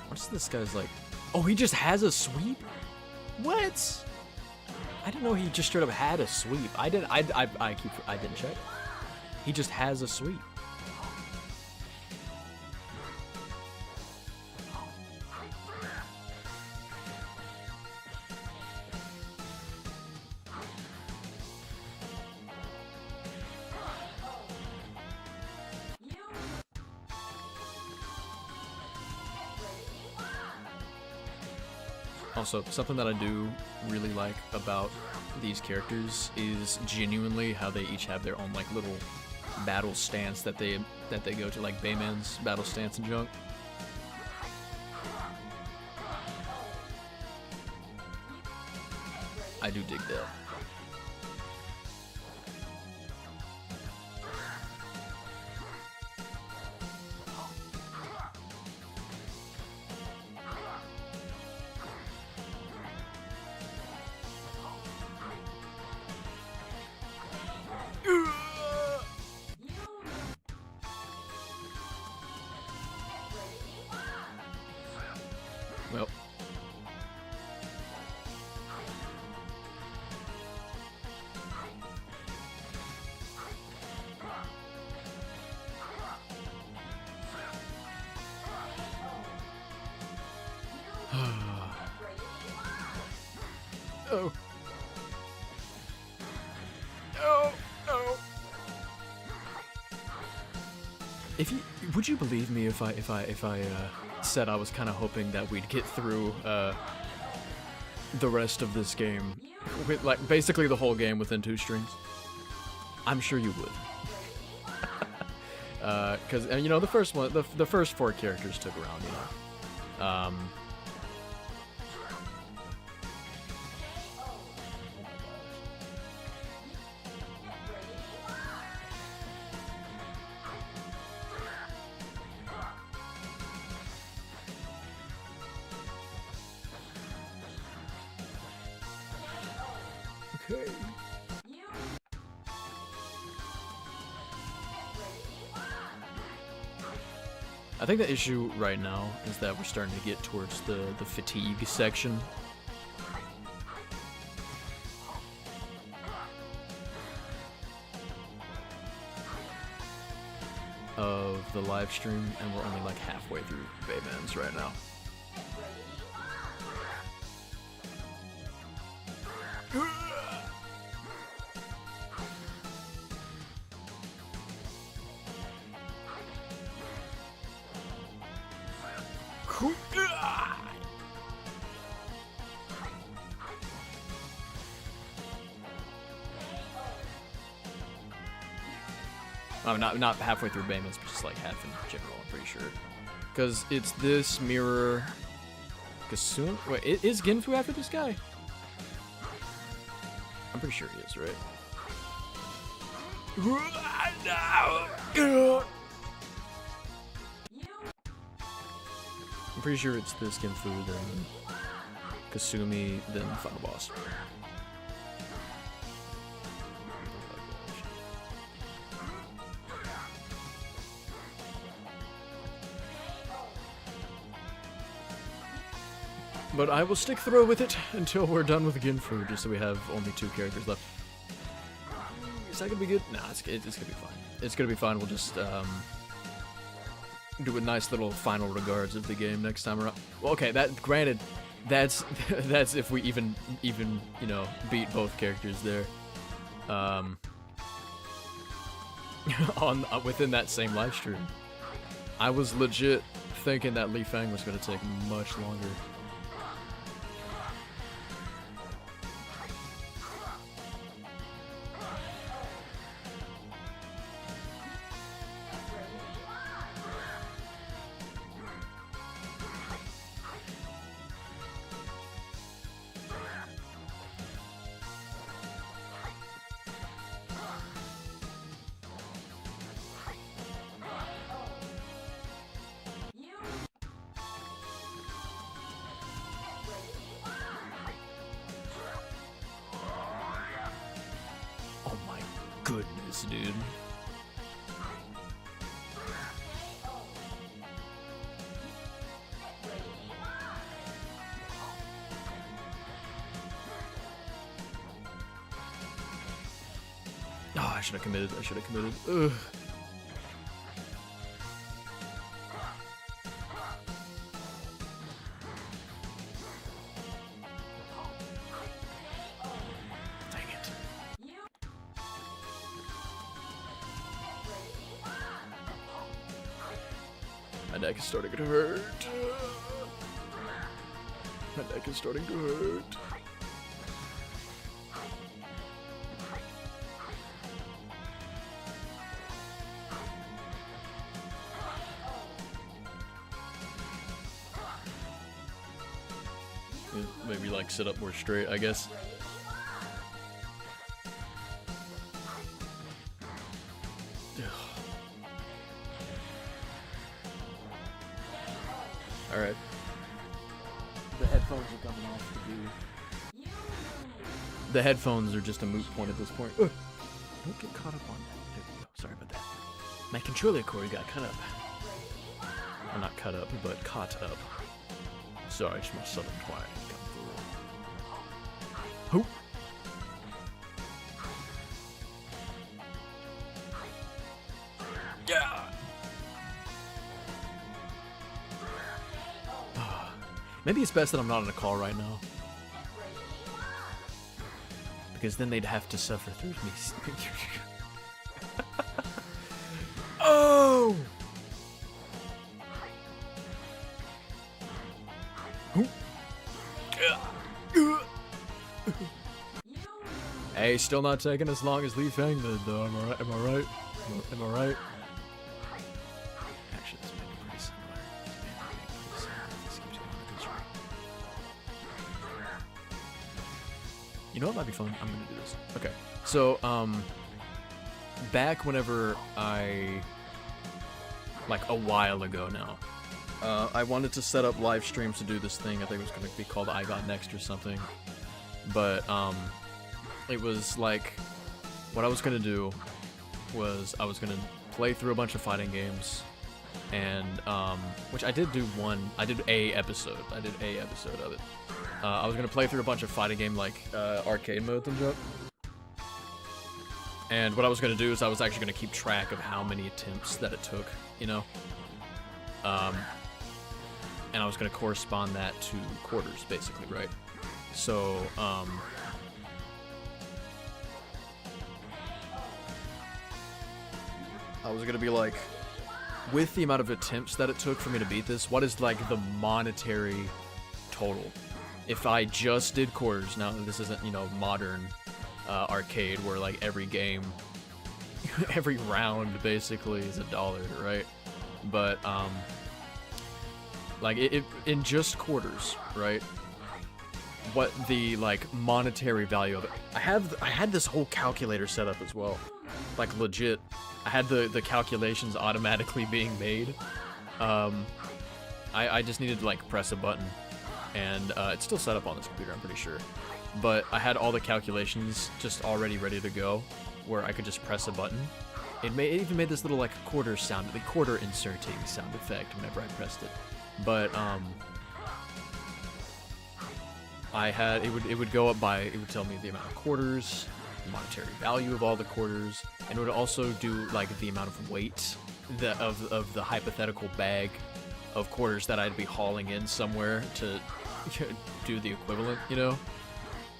What's this guy's like? Oh, he just has a sweep? What? I didn't know he just straight up had a sweep. I didn't check. He just has a sweep. Also, something that I do really like about these characters is genuinely how they each have their own like little battle stance that they go to, like Bayman's battle stance and junk. I do dig that. Well. Oh. Oh. Oh. Would you believe me if I said I was kind of hoping that we'd get through the rest of this game with like basically the whole game within 2 strings? I'm sure you would. Because you know the first one, the first 4 characters took around, you know. Okay. I think the issue right now is that we're starting to get towards the fatigue section. Of the live stream, and we're only like halfway through Bayman's right now. I'm not halfway through Bayman's, but just like half in general, I'm pretty sure. Because it's this mirror... Kasumi? Wait, is Genfu after this guy? I'm pretty sure he is, right? I'm pretty sure it's this Genfu, then Kasumi, then Final Boss. But I will stick through with it until we're done with Ginfu, just so we have only 2 characters left. Is that gonna be good? Nah, it's gonna be fine. It's gonna be fine. We'll just do a nice little final regards of the game next time around. Well, okay, granted, that's that's if we even you know beat both characters there. Within that same live stream, I was legit thinking that Li Fang was gonna take much longer. Oh my goodness, dude. Oh, I should have committed. Ugh. Dang it. My neck is starting to hurt. My neck is starting to hurt. Maybe like sit up more straight, I guess. Alright. The headphones are coming off to do. The headphones are just a moot point at this point. Ugh. Don't get caught up on that. There we go. Sorry about that. My controller cord got cut up. Well, not cut up, but caught up. Sorry, it's my southern twang coming through. Who? Yeah! Maybe it's best that I'm not on a call right now. Because then they'd have to suffer through me. Oh! Hey, still not taking as long as Li Fang did, though. Am I right? Am I right? Am I right? Actually, this may be pretty similar. This keeps going a good streak. You know what might be fun? I'm gonna do this. Okay. So, back whenever like a while ago now, I wanted to set up live streams to do this thing. I think it was gonna be called I Got Next or something. But, it was like, what I was gonna do was I was gonna play through a bunch of fighting games, and which I did a episode of it. I was gonna play through a bunch of fighting game like arcade modes and junk. And what I was gonna do is I was actually gonna keep track of how many attempts that it took, you know. And I was gonna correspond that to quarters, basically, right? So, I was gonna be like, with the amount of attempts that it took for me to beat this, what is like the monetary total? If I just did quarters, now this isn't, you know, modern arcade where like every game, every round basically is $1, right? But like it in just quarters, right? What the like monetary value of it? I had this whole calculator set up as well, like legit. I had the calculations automatically being made. I just needed to like press a button, and it's still set up on this computer, I'm pretty sure. But I had all the calculations just already ready to go, where I could just press a button. It even made this little like quarter sound, the quarter inserting sound effect whenever I pressed it. But it would go up by, it would tell me the amount of quarters, the monetary value of all the quarters, and it would also do like the amount of weight of the hypothetical bag of quarters that I'd be hauling in somewhere to do the equivalent, you know.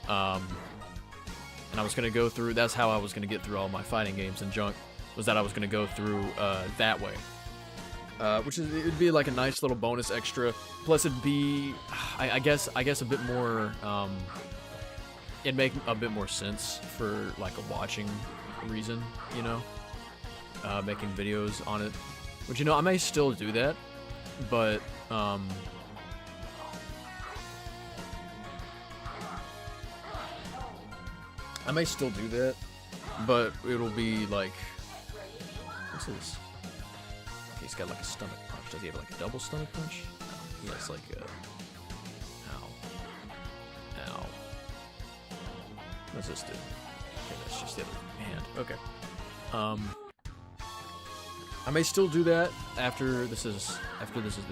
And I was gonna go through. That's how I was gonna get through all my fighting games and junk. Was that I was gonna go through that way. Which is, it'd be like a nice little bonus extra. Plus, it'd be, I guess a bit more. It'd make a bit more sense for like a watching reason, you know, making videos on it. Which, you know, I may still do that, but I may still do that, but it'll be like, what's this? He's got like a stomach punch. Does he have like a double stomach punch? No, he has like a... Ow. Ow. What's this do? Okay, that's just the other hand. Okay. I may still do that after this is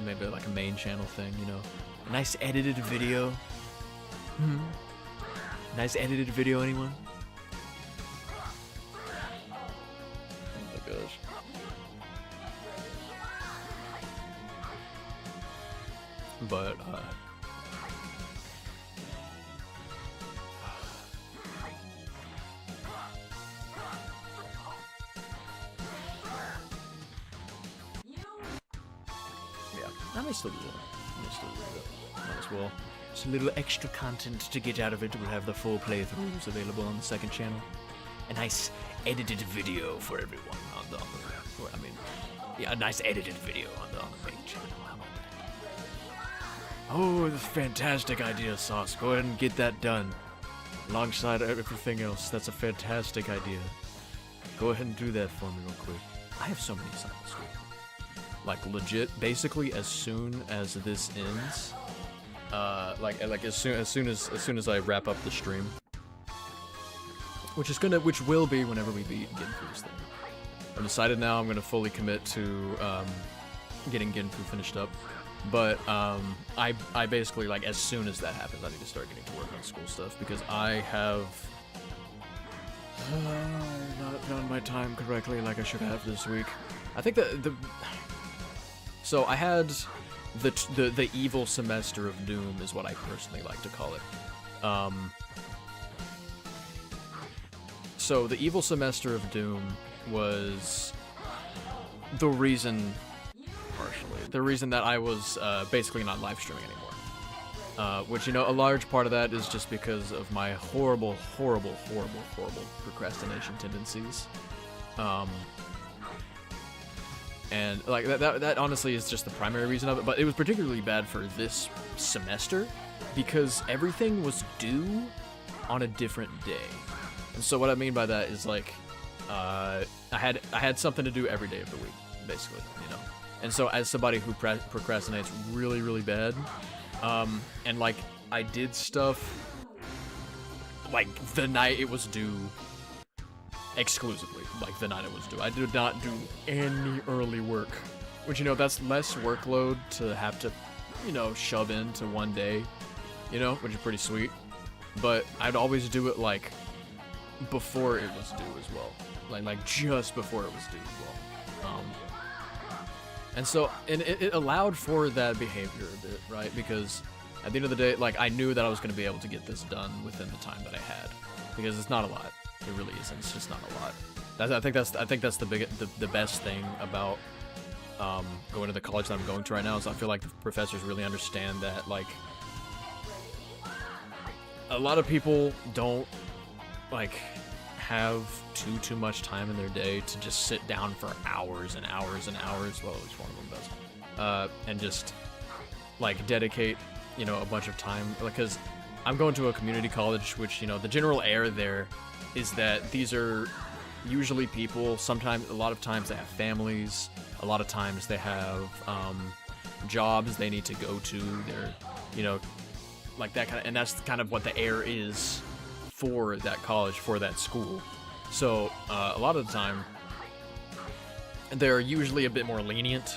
maybe like a main channel thing, you know? A nice edited video. Nice edited video, anyone? Oh my gosh. But, yeah, I may still do that. Might as well. Just a little extra content to get out of it. We'll have the full playthroughs available on the second channel. A nice edited video for everyone on the I mean, yeah, a nice edited video on the main channel. How about that? Oh, this fantastic idea, Sauce. Go ahead and get that done. Alongside everything else. That's a fantastic idea. Go ahead and do that for me real quick. I have so many assignments. Like legit, basically as soon as this ends, like as soon as I wrap up the stream, which will be whenever we beat Genfu's thing. I've decided now I'm gonna fully commit to getting Genfu finished up, but I basically, like, as soon as that happens, I need to start getting to work on school stuff because I have not done my time correctly like I should have this week. I think so I had the evil semester of doom is what I personally like to call it. So the evil semester of doom was the reason, partially, the reason that I was basically not live streaming anymore. Which, you know, a large part of that is just because of my horrible procrastination tendencies. And like that honestly is just the primary reason of it, but it was particularly bad for this semester because everything was due on a different day. And so what I mean by that is, like, I had something to do every day of the week, basically, you know. And so as somebody who procrastinates really bad, and like I did stuff like the night it was due. Exclusively, like the night it was due. I did not do any early work, which, you know, that's less workload to have to, you know, shove into one day, you know, which is pretty sweet. But I'd always do it like before it was due as well, like just before it was due as well. And so it allowed for that behavior a bit, right? Because at the end of the day, like, I knew that I was going to be able to get this done within the time that I had, because it's not a lot. It really isn't. It's just not a lot. I think that's the best thing about going to the college that I'm going to right now is I feel like the professors really understand that, like, a lot of people don't, like, have too much time in their day to just sit down for hours and hours and hours. Well, at least one of them does. And just, like, dedicate, you know, a bunch of time, because I'm going to a community college, which, you know, the general air there is that these are usually people, sometimes, a lot of times they have families, a lot of times they have jobs they need to go to, they're, you know, like that kind of, and that's kind of what the air is for that college, for that school. So a lot of the time, they're usually a bit more lenient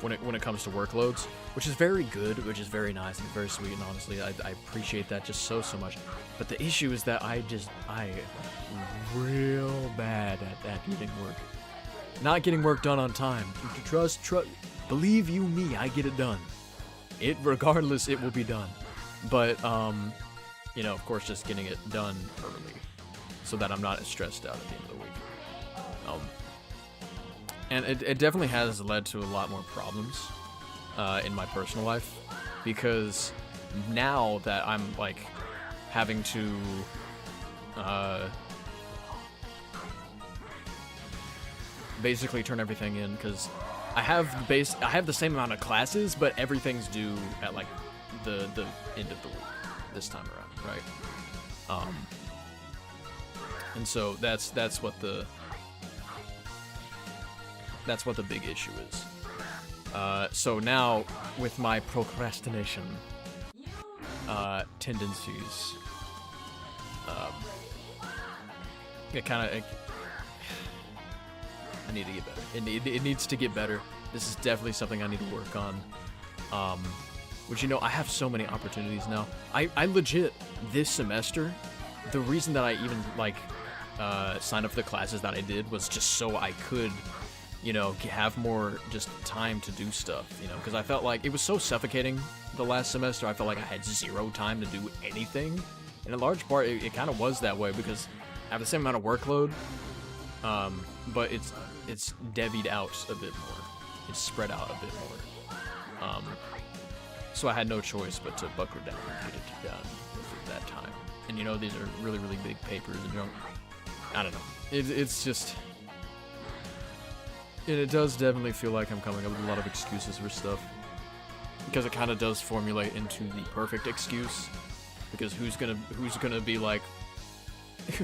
when it comes to workloads, which is very good, which is very nice and very sweet, and honestly, I appreciate that just so much. But the issue is that I am real bad at getting work, not getting work done on time. Trust, believe you me, I get it done. Regardless, it will be done. But you know, of course, just getting it done early, so that I'm not as stressed out at the end of the week. And it definitely has led to a lot more problems in my personal life, because now that I'm like having to basically turn everything in, because I have the same amount of classes, but everything's due at like the end of the week this time around, right? And so that's what the big issue is. So now, with my procrastination tendencies, I need to get better. It needs to get better. This is definitely something I need to work on. Which, you know, I have so many opportunities now. I legit, this semester, the reason that I even, like, signed up for the classes that I did was just so I could, you know, have more just time to do stuff, you know, because I felt like it was so suffocating the last semester. I felt like I had zero time to do anything, and in large part, it kind of was that way because I have the same amount of workload, but it's divvied out a bit more. It's spread out a bit more. So I had no choice but to buckle down and get it done with that time. And you know, these are really, really big papers, and you know, I don't know. It's just... And it does definitely feel like I'm coming up with a lot of excuses for stuff, because it kind of does formulate into the perfect excuse. Because who's gonna be like,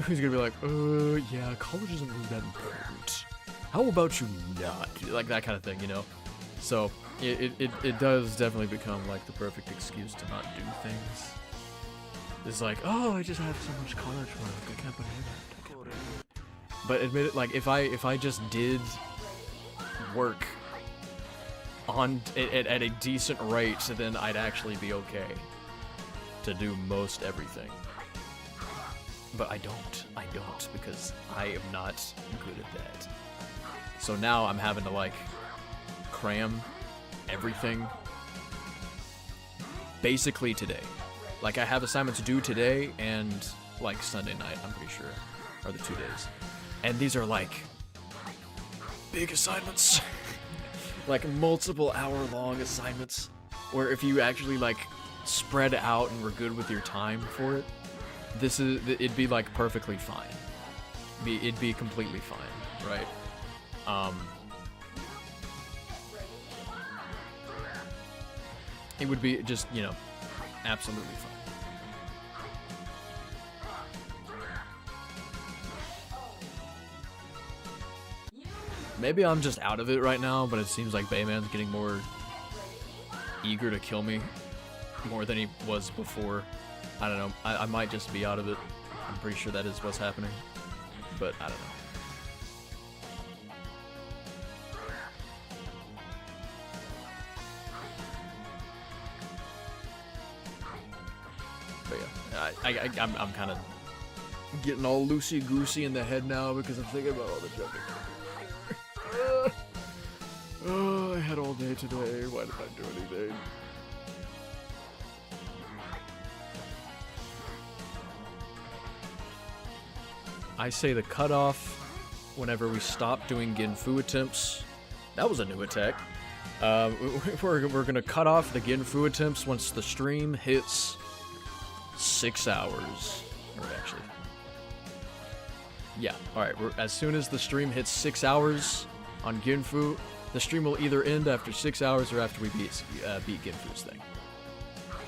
yeah, college isn't really that important. How about you not? Like that kind of thing, you know. So it does definitely become like the perfect excuse to not do things. It's like, oh, I just have so much college work. I can't believe it. But admit it, like if I just did work on at a decent rate, then I'd actually be okay to do most everything. But I don't because I am not good at that. So now I'm having to like cram everything basically today. Like I have assignments due today and like Sunday night, I'm pretty sure, are the 2 days. And these are like big assignments. Like multiple hour-long assignments, where if you actually like spread out and were good with your time for it, it'd be like perfectly fine. It'd be completely fine, right? It would be just, you know, absolutely fine. Maybe I'm just out of it right now, but it seems like Bayman's getting more eager to kill me more than he was before. I don't know. I might just be out of it. I'm pretty sure that is what's happening, but I don't know. But yeah, I'm kind of getting all loosey-goosey in the head now because I'm thinking about all the jumping. Oh, I had all day today. Why did I do anything? I say the cutoff whenever we stop doing Ginfu attempts. That was a new attack. We're gonna cut off the Ginfu attempts once the stream hits 6 hours. Or actually, yeah. All right. As soon as the stream hits 6 hours on Ginfu, the stream will either end after 6 hours or after we beat Ginfu's thing.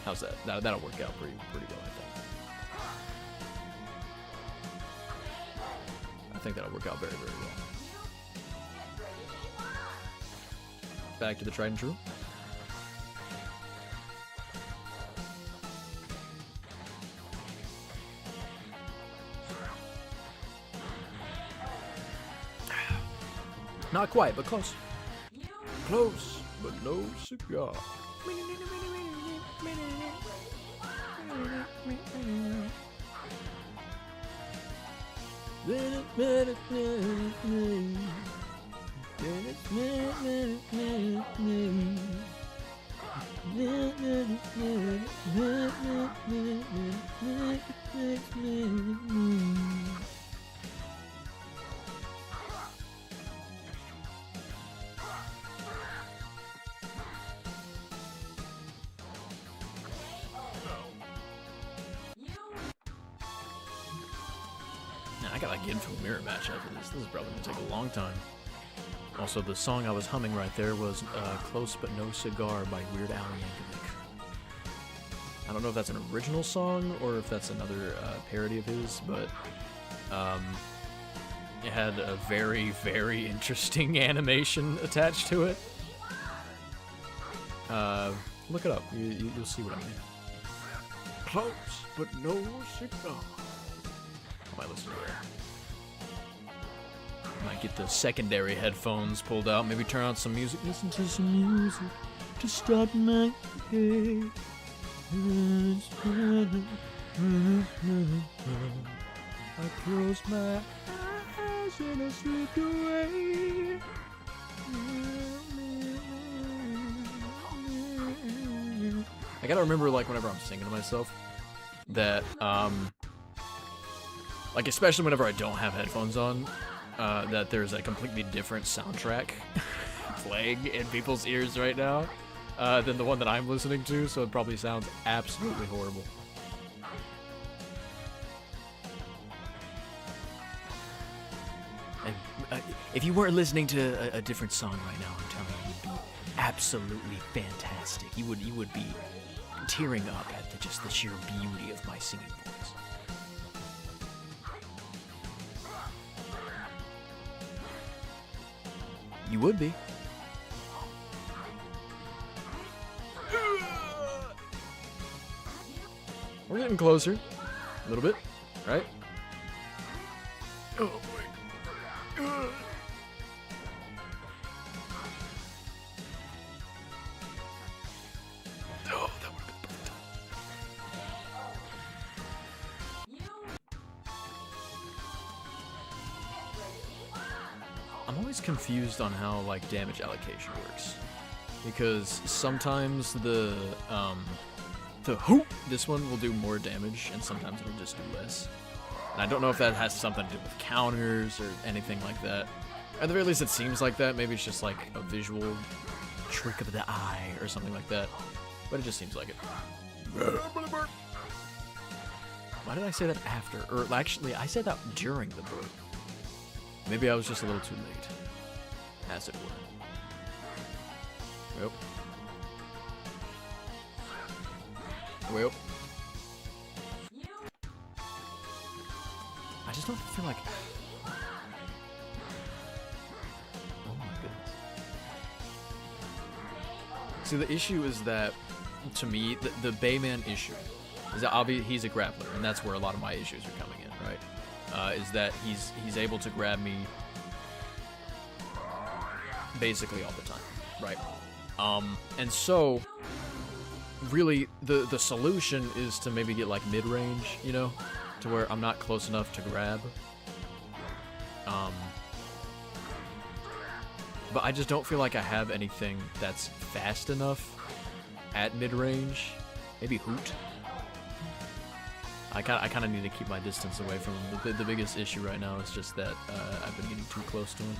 How's that? That'll work out pretty good, I think. I think that'll work out very, very well. Back to the tried and true. Not quite, but close. Close, but no cigar. I gotta get into a mirror match after this. This is probably gonna take a long time. Also, the song I was humming right there was Close But No Cigar by Weird Al Yankovic. I don't know if that's an original song or if that's another parody of his, but it had a very, very interesting animation attached to it. Look it up. You'll see what I mean. Close But No Cigar. I might listen to it. Might get the secondary headphones pulled out, maybe turn on some music, listen to some music to start my day. I close my eyes and I slip away. I gotta remember, like, whenever I'm singing to myself, that, like, especially whenever I don't have headphones on, that there's a completely different soundtrack playing in people's ears right now than the one that I'm listening to, so it probably sounds absolutely horrible. And, if you weren't listening to a different song right now, I'm telling you, you'd be absolutely fantastic. You would be tearing up at just the sheer beauty of my singing voice. You would be. We're getting closer. A little bit, right? Oh, boy. Oh, that would have been perfect. I'm always confused on how, like, damage allocation works. Because sometimes the hoop, this one will do more damage, and sometimes it'll just do less. And I don't know if that has something to do with counters or anything like that. At the very least, it seems like that. Maybe it's just like a visual trick of the eye or something like that. But it just seems like it. Why did I say that after? Or actually, I said that during the burp. Maybe I was just a little too late, as it were. Well. Well. I just don't feel like... Oh my goodness. See, the issue is that, to me, the Bayman issue is that he's a grappler, and that's where a lot of my issues are coming in, right? Is that he's able to grab me basically all the time, right? And so, really, the solution is to maybe get, like, mid-range, you know? To where I'm not close enough to grab. But I just don't feel like I have anything that's fast enough at mid-range. Maybe Hoot. I kind of need to keep my distance away from him. The biggest issue right now is just that I've been getting too close to him.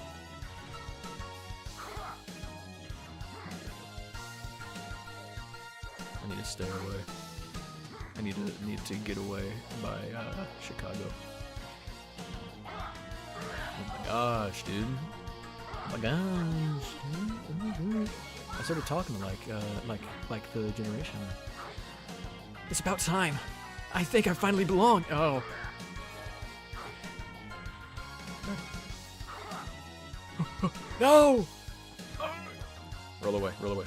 I need to stay away. I need to get away by Chicago. Oh my gosh, dude! Oh my gosh, dude. I started talking like the generation. It's about time. I think I finally belong. Oh. No! Roll away, roll away.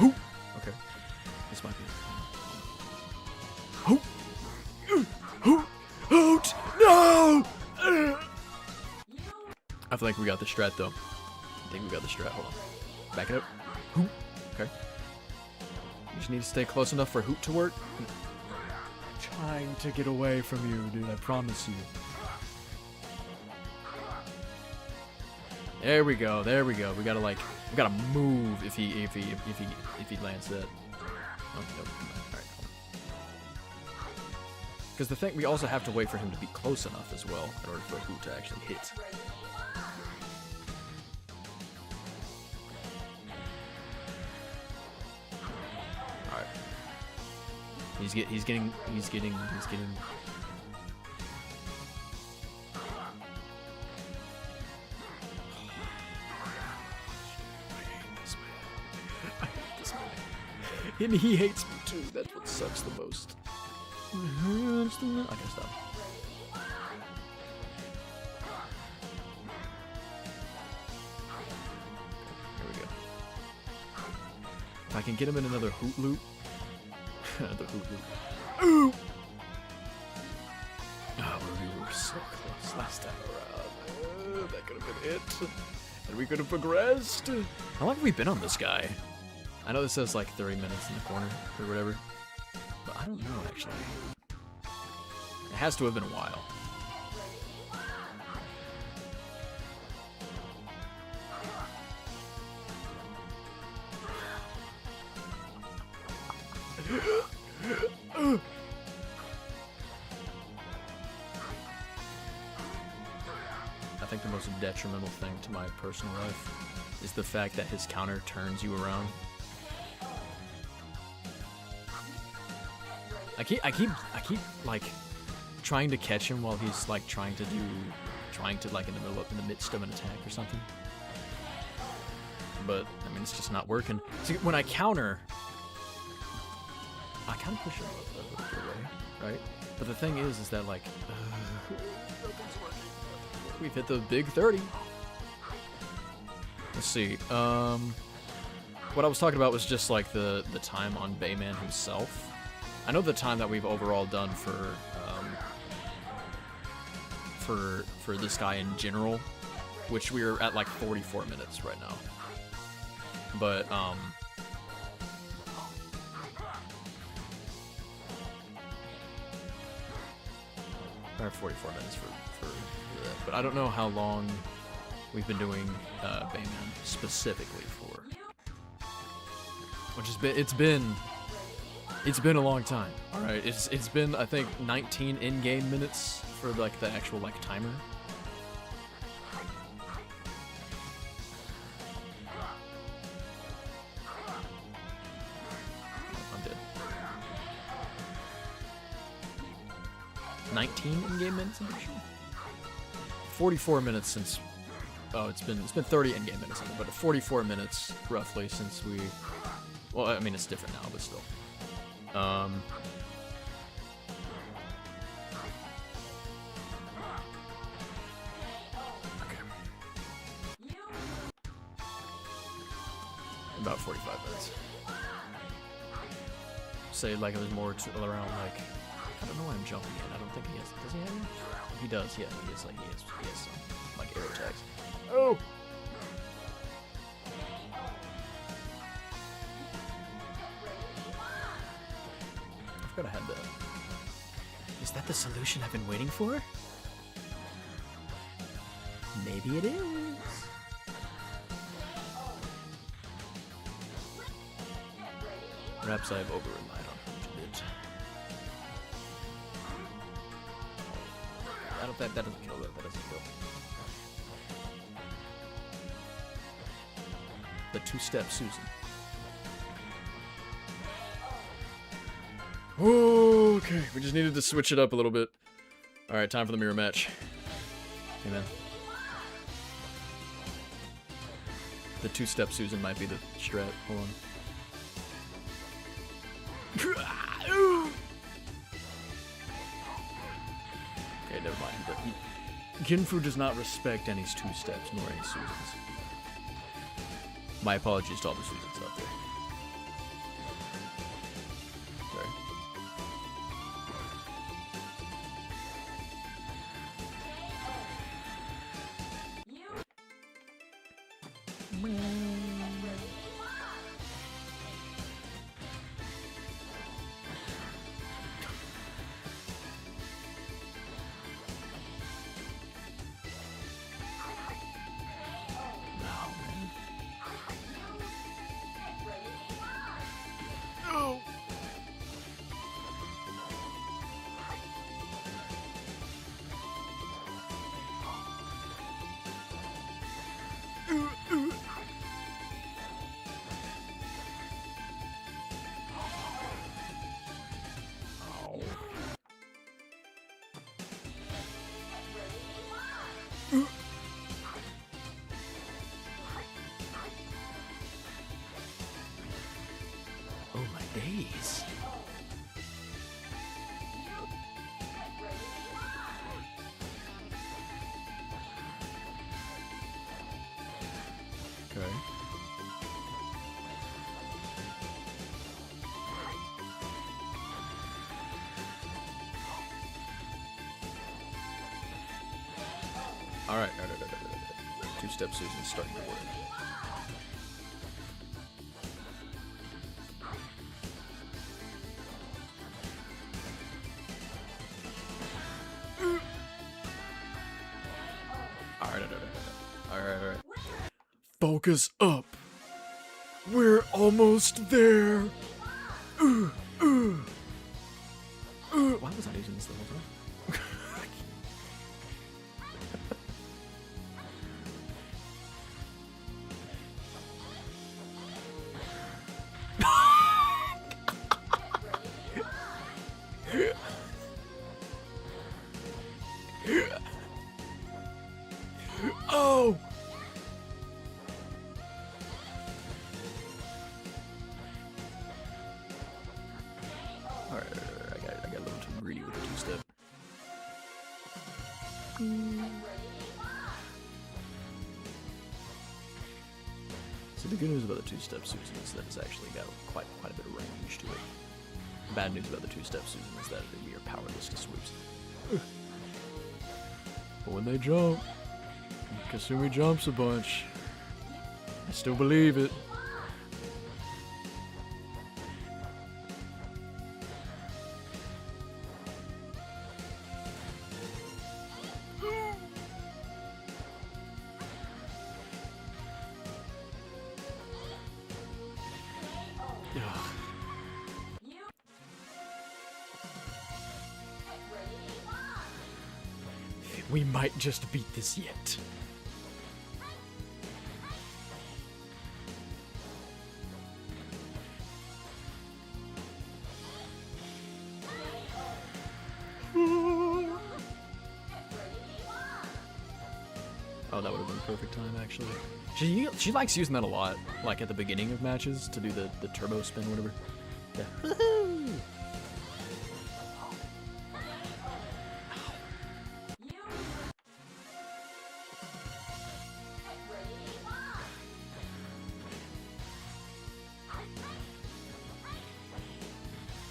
Okay. This might be it. Hoot! No! I think we got the strat, though. I think we got the strat. Hold on. Back it up. Hoot. Okay. You just need to stay close enough for Hoot to work. I'm trying to get away from you, dude. I promise you. There we go. There we go. We gotta like, we gotta move if he lands that. Oh, nope. Alright. Because the thing, we also have to wait for him to be close enough as well in order for Hoot to actually hit. Alright. He's getting. And he hates me too. That's what sucks the most. I gotta stop. There we go. If I can get him in another Hoot loop. Another Hoot loop. Ooh! Oh, we were so close last time around. That could have been it. And we could have progressed. How long have we been on this guy? I know this says like 30 minutes in the corner or whatever, but I don't know actually. It has to have been a while. I think the most detrimental thing to my personal life is the fact that his counter turns you around. I keep like trying to catch him while he's like trying to like in the midst of an attack or something. But I mean, it's just not working. See, when I counter, I kind of push him a little bit away, right? But the thing is that like we've hit the big 30. Let's see. What I was talking about was just like the time on Bayman himself. I know the time that we've overall done for this guy in general, which we're at like 44 minutes right now. But or 44 minutes for that. But I don't know how long we've been doing Bayman specifically for. Which has been it's been a long time. All right, it's been I think 19 in-game minutes for like the actual like timer. I'm dead. 19 in-game minutes, I'm pretty sure. 44 minutes since. Oh, it's been 30 in-game minutes, but 44 minutes roughly since we. Well, I mean it's different now, but still. Okay. About 45 minutes. Say like it was more around like I don't know why I'm jumping in. I don't think he has. Does he have any? He does. Yeah, he has some like air attacks. Oh. I had that. Is that the solution I've been waiting for? Maybe it is. Perhaps I've over-relied on him a bit. I don't think that doesn't kill that. That doesn't kill. The two-step Susan. Okay, we just needed to switch it up a little bit. Alright, time for the mirror match. Hey, man. The two-step Susan might be the strat. Hold on. Okay, never mind. But Ginfu does not respect any two-steps, nor any Susans. My apologies to all the Susans out there. Alright. Two-step Susan's starting to work. Alright. Focus up. We're almost there. Why was I using this the whole time? Oh! Alright, I got a little too greedy with the two-step. So the good news about the two-step Susan is that it's actually got quite a bit of range to it. The bad news about the two-step Susan is that we are powerless to swoops. But when they jump, Kasumi jumps a bunch. I still believe it. We might just beat this yet. Oh, that would have been perfect time, actually. She likes using that a lot, like at the beginning of matches to do the turbo spin, whatever. Yeah. Woohoo!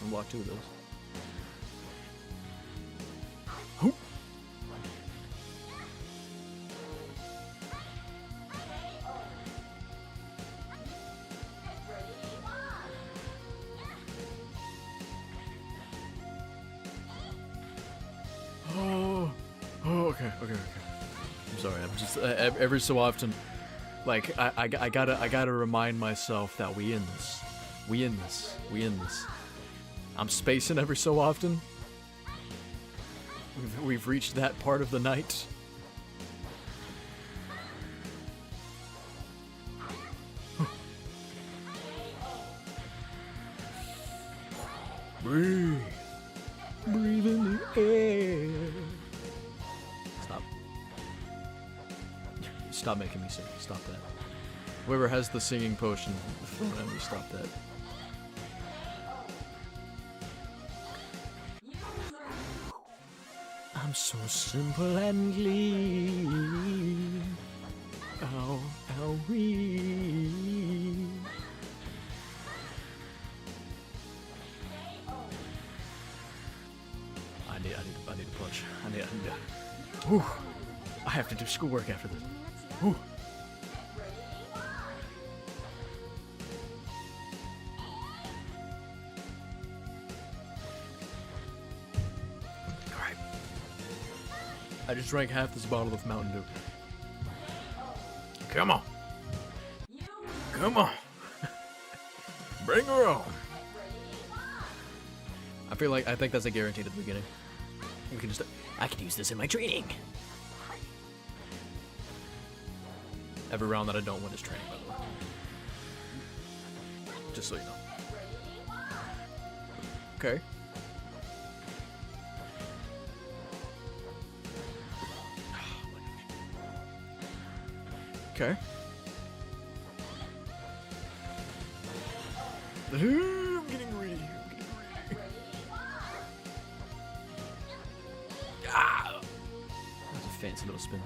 Unlock 2 of those. Hoop. Okay. I'm sorry. I'm just every so often, like I gotta remind myself that we in this. I'm spacing every so often. We've reached that part of the night. Breathe in the air. Stop making me sing. Stop that. Whoever has the singing potion, throw it at me. Stop that. I'm so simple and clean. Ow, wee. I need a punch. I need Whew. I have to do schoolwork after this. Whew. I just drank half this bottle of Mountain Dew. Come on. Bring her on. I think that's a guaranteed at the beginning. You can just, I can use this in my training. Every round that I don't win is training, by the way. Just so you know. Okay. Okay. I'm getting greedy. Ah! That's a fancy little spin.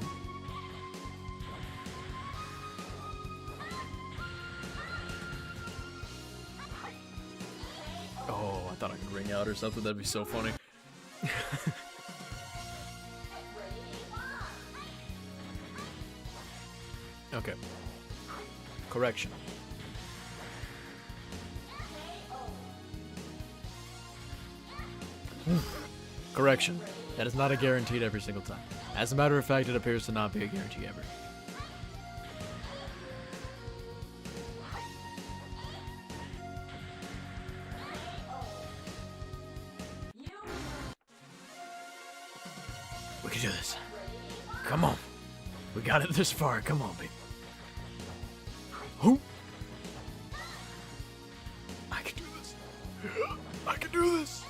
Oh, I thought I could ring out or something. That'd be so funny. Okay. Correction. Correction. That is not a guaranteed every single time. As a matter of fact, it appears to not be a guarantee ever. We can do this. Come on. We got it this far. Come on, baby. Who? I can do this. I can do this.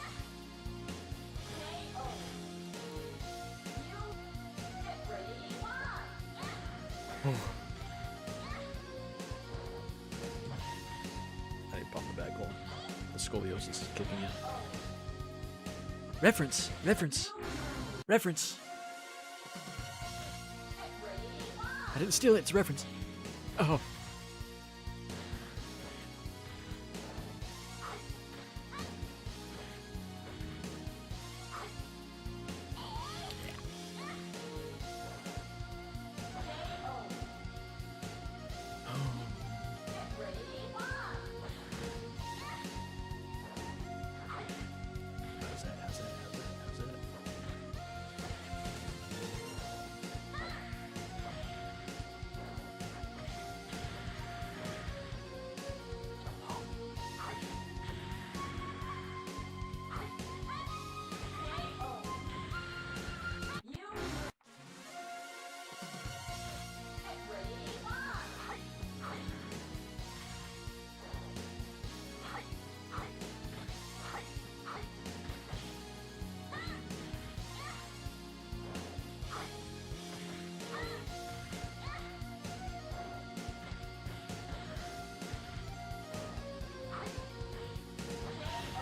I need to pop the back hole. The scoliosis is kicking in. Reference. I didn't steal it. It's a reference. Oh. How's that?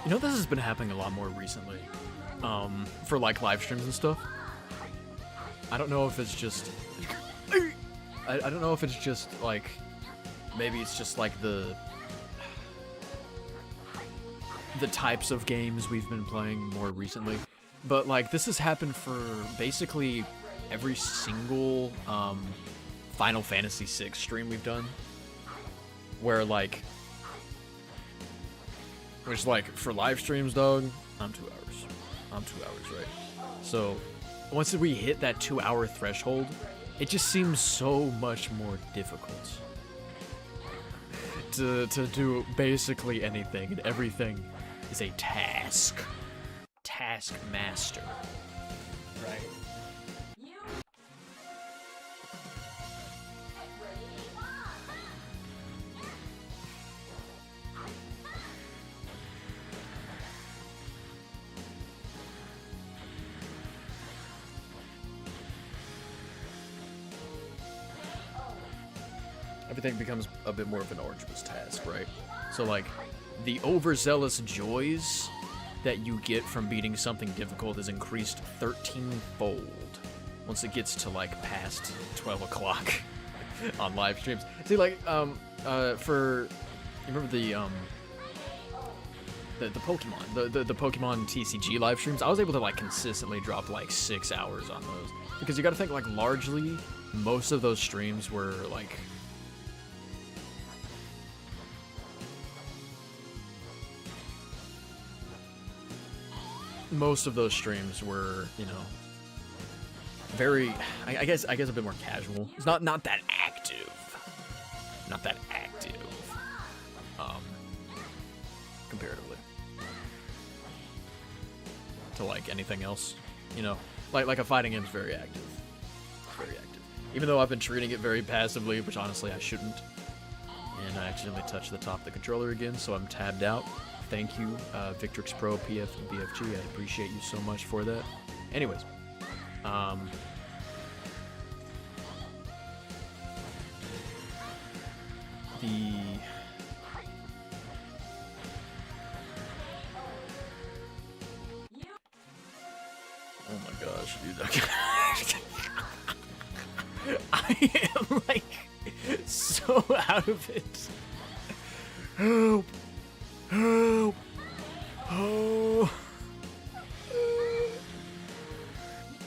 You know, this has been happening a lot more recently, for like live streams and stuff. I don't know if it's just, I don't know if it's just like, maybe it's just like the types of games we've been playing more recently, but like this has happened for basically every single Final Fantasy VI stream we've done, where like, which, like, for live streams, dog, I'm 2 hours. I'm 2 hours, right? So, once we hit that 2 hour threshold, it just seems so much more difficult to do basically anything, and everything is a task. Taskmaster. Right? Everything becomes a bit more of an arduous task, right? So, like, the overzealous joys that you get from beating something difficult is increased 13-fold once it gets to, like, past 12 o'clock on live streams. See, like, for... You remember the Pokemon, the Pokemon TCG live streams? I was able to, like, consistently drop, like, 6 hours on those. Because you gotta think, like, largely, most of those streams were, like... Most of those streams were, you know, very, I guess a bit more casual. It's not that active. Not that active. Comparatively. To, like, anything else. You know, like a fighting game is very active. It's very active. Even though I've been treating it very passively, which honestly I shouldn't. And I accidentally touched the top of the controller again, so I'm tabbed out. Thank you, Victrix Pro, PF, and BFG. I appreciate you so much for that. Anyways, oh my gosh, dude, I am like so out of it. Help! Help! Oh!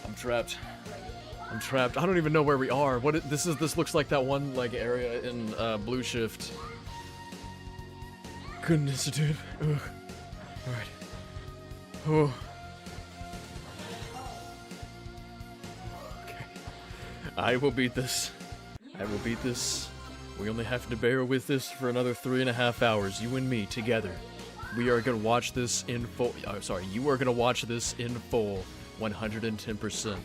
I'm trapped. I'm trapped. I don't even know where we are. This looks like that one like area in Blue Shift. Goodness, dude. Ugh. All right. Oh. Okay. I will beat this. I will beat this. We only have to bear with this for another 3.5 hours. You and me together. We are gonna watch this in full. Oh, sorry. You are gonna watch this in full, 110%.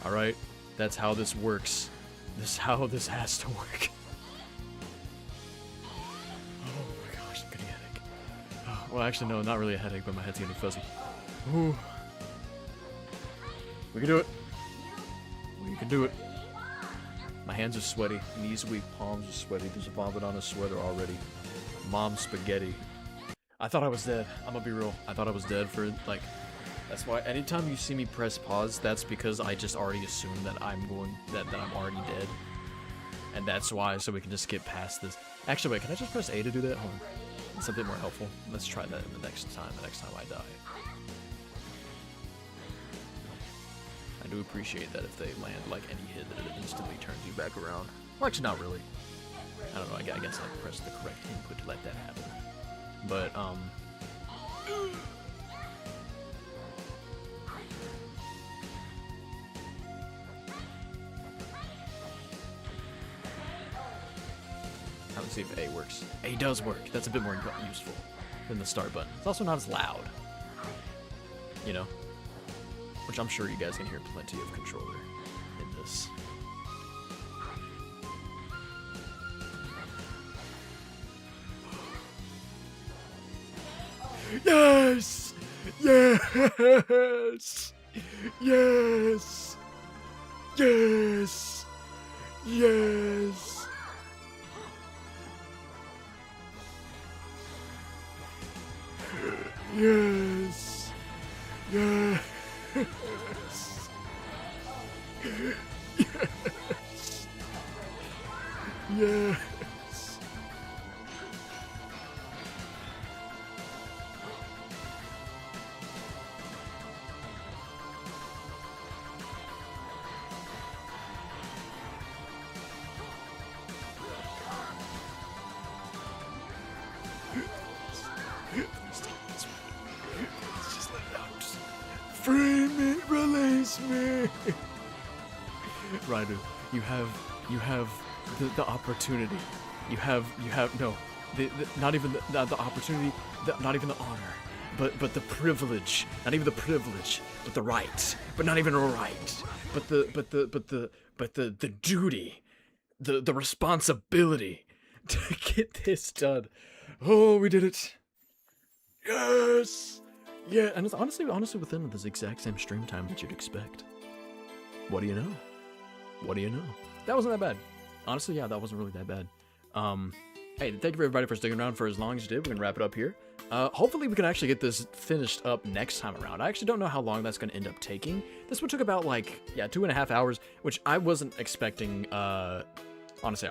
All right. That's how this works. This is how this has to work. Oh my gosh, I'm getting a headache. Oh, well, actually, no, not really a headache, but my head's getting fuzzy. Ooh. We can do it. We can do it. My hands are sweaty, knees weak, palms are sweaty. There's a vomit on a sweater already. Mom spaghetti. I thought I was dead. I'm gonna be real. I thought I was dead for, like... That's why anytime you see me press pause, that's because I just already assumed that I'm already dead. And that's why, so we can just skip past this. Actually, wait, can I just press A to do that? Hold on. It's a bit more helpful. Let's try that the next time I die. I do appreciate that if they land like any hit, that it instantly turns you back around. Well, actually, not really. I don't know, I guess I pressed the correct input to let that happen. But, let's see if A works. A does work. That's a bit more useful than the start button. It's also not as loud. You know? Which I'm sure you guys can hear plenty of controller in this. Yes! Yes! Yes! Yes! Yes! Yes! Yes! Yes! Yes! Just let it out. Free me, release me. Raidu, you have the opportunity. You have no, not even the opportunity, not even the honor, but the privilege. Not even the privilege, but the right. But not even a right. But the duty, the responsibility to get this done. Oh, we did it. Yes. Yeah, and it's honestly within this exact same stream time that you'd expect. What do you know? What do you know? That wasn't that bad. Honestly, yeah, that wasn't really that bad. Hey, thank you everybody for sticking around for as long as you did. We're gonna wrap it up here. Hopefully we can actually get this finished up next time around. I actually don't know how long that's gonna end up taking. This one took about, like, yeah, 2.5 hours, which I wasn't expecting, honestly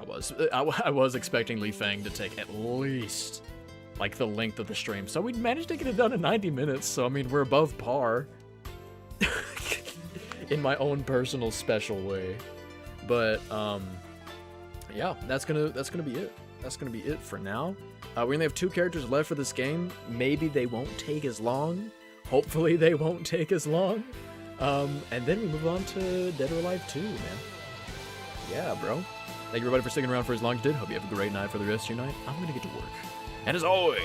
I was expecting Li Fang to take at least, like, the length of the stream. So we managed to get it done in 90 minutes, so I mean, we're above par. In my own personal special way. But, yeah, that's gonna be it. That's gonna be it for now. We only have 2 characters left for this game. Maybe they won't take as long. Hopefully they won't take as long. And then we move on to Dead or Alive 2, man. Yeah, bro. Thank you everybody for sticking around for as long as you did. Hope you have a great night for the rest of your night. I'm gonna get to work. And as always,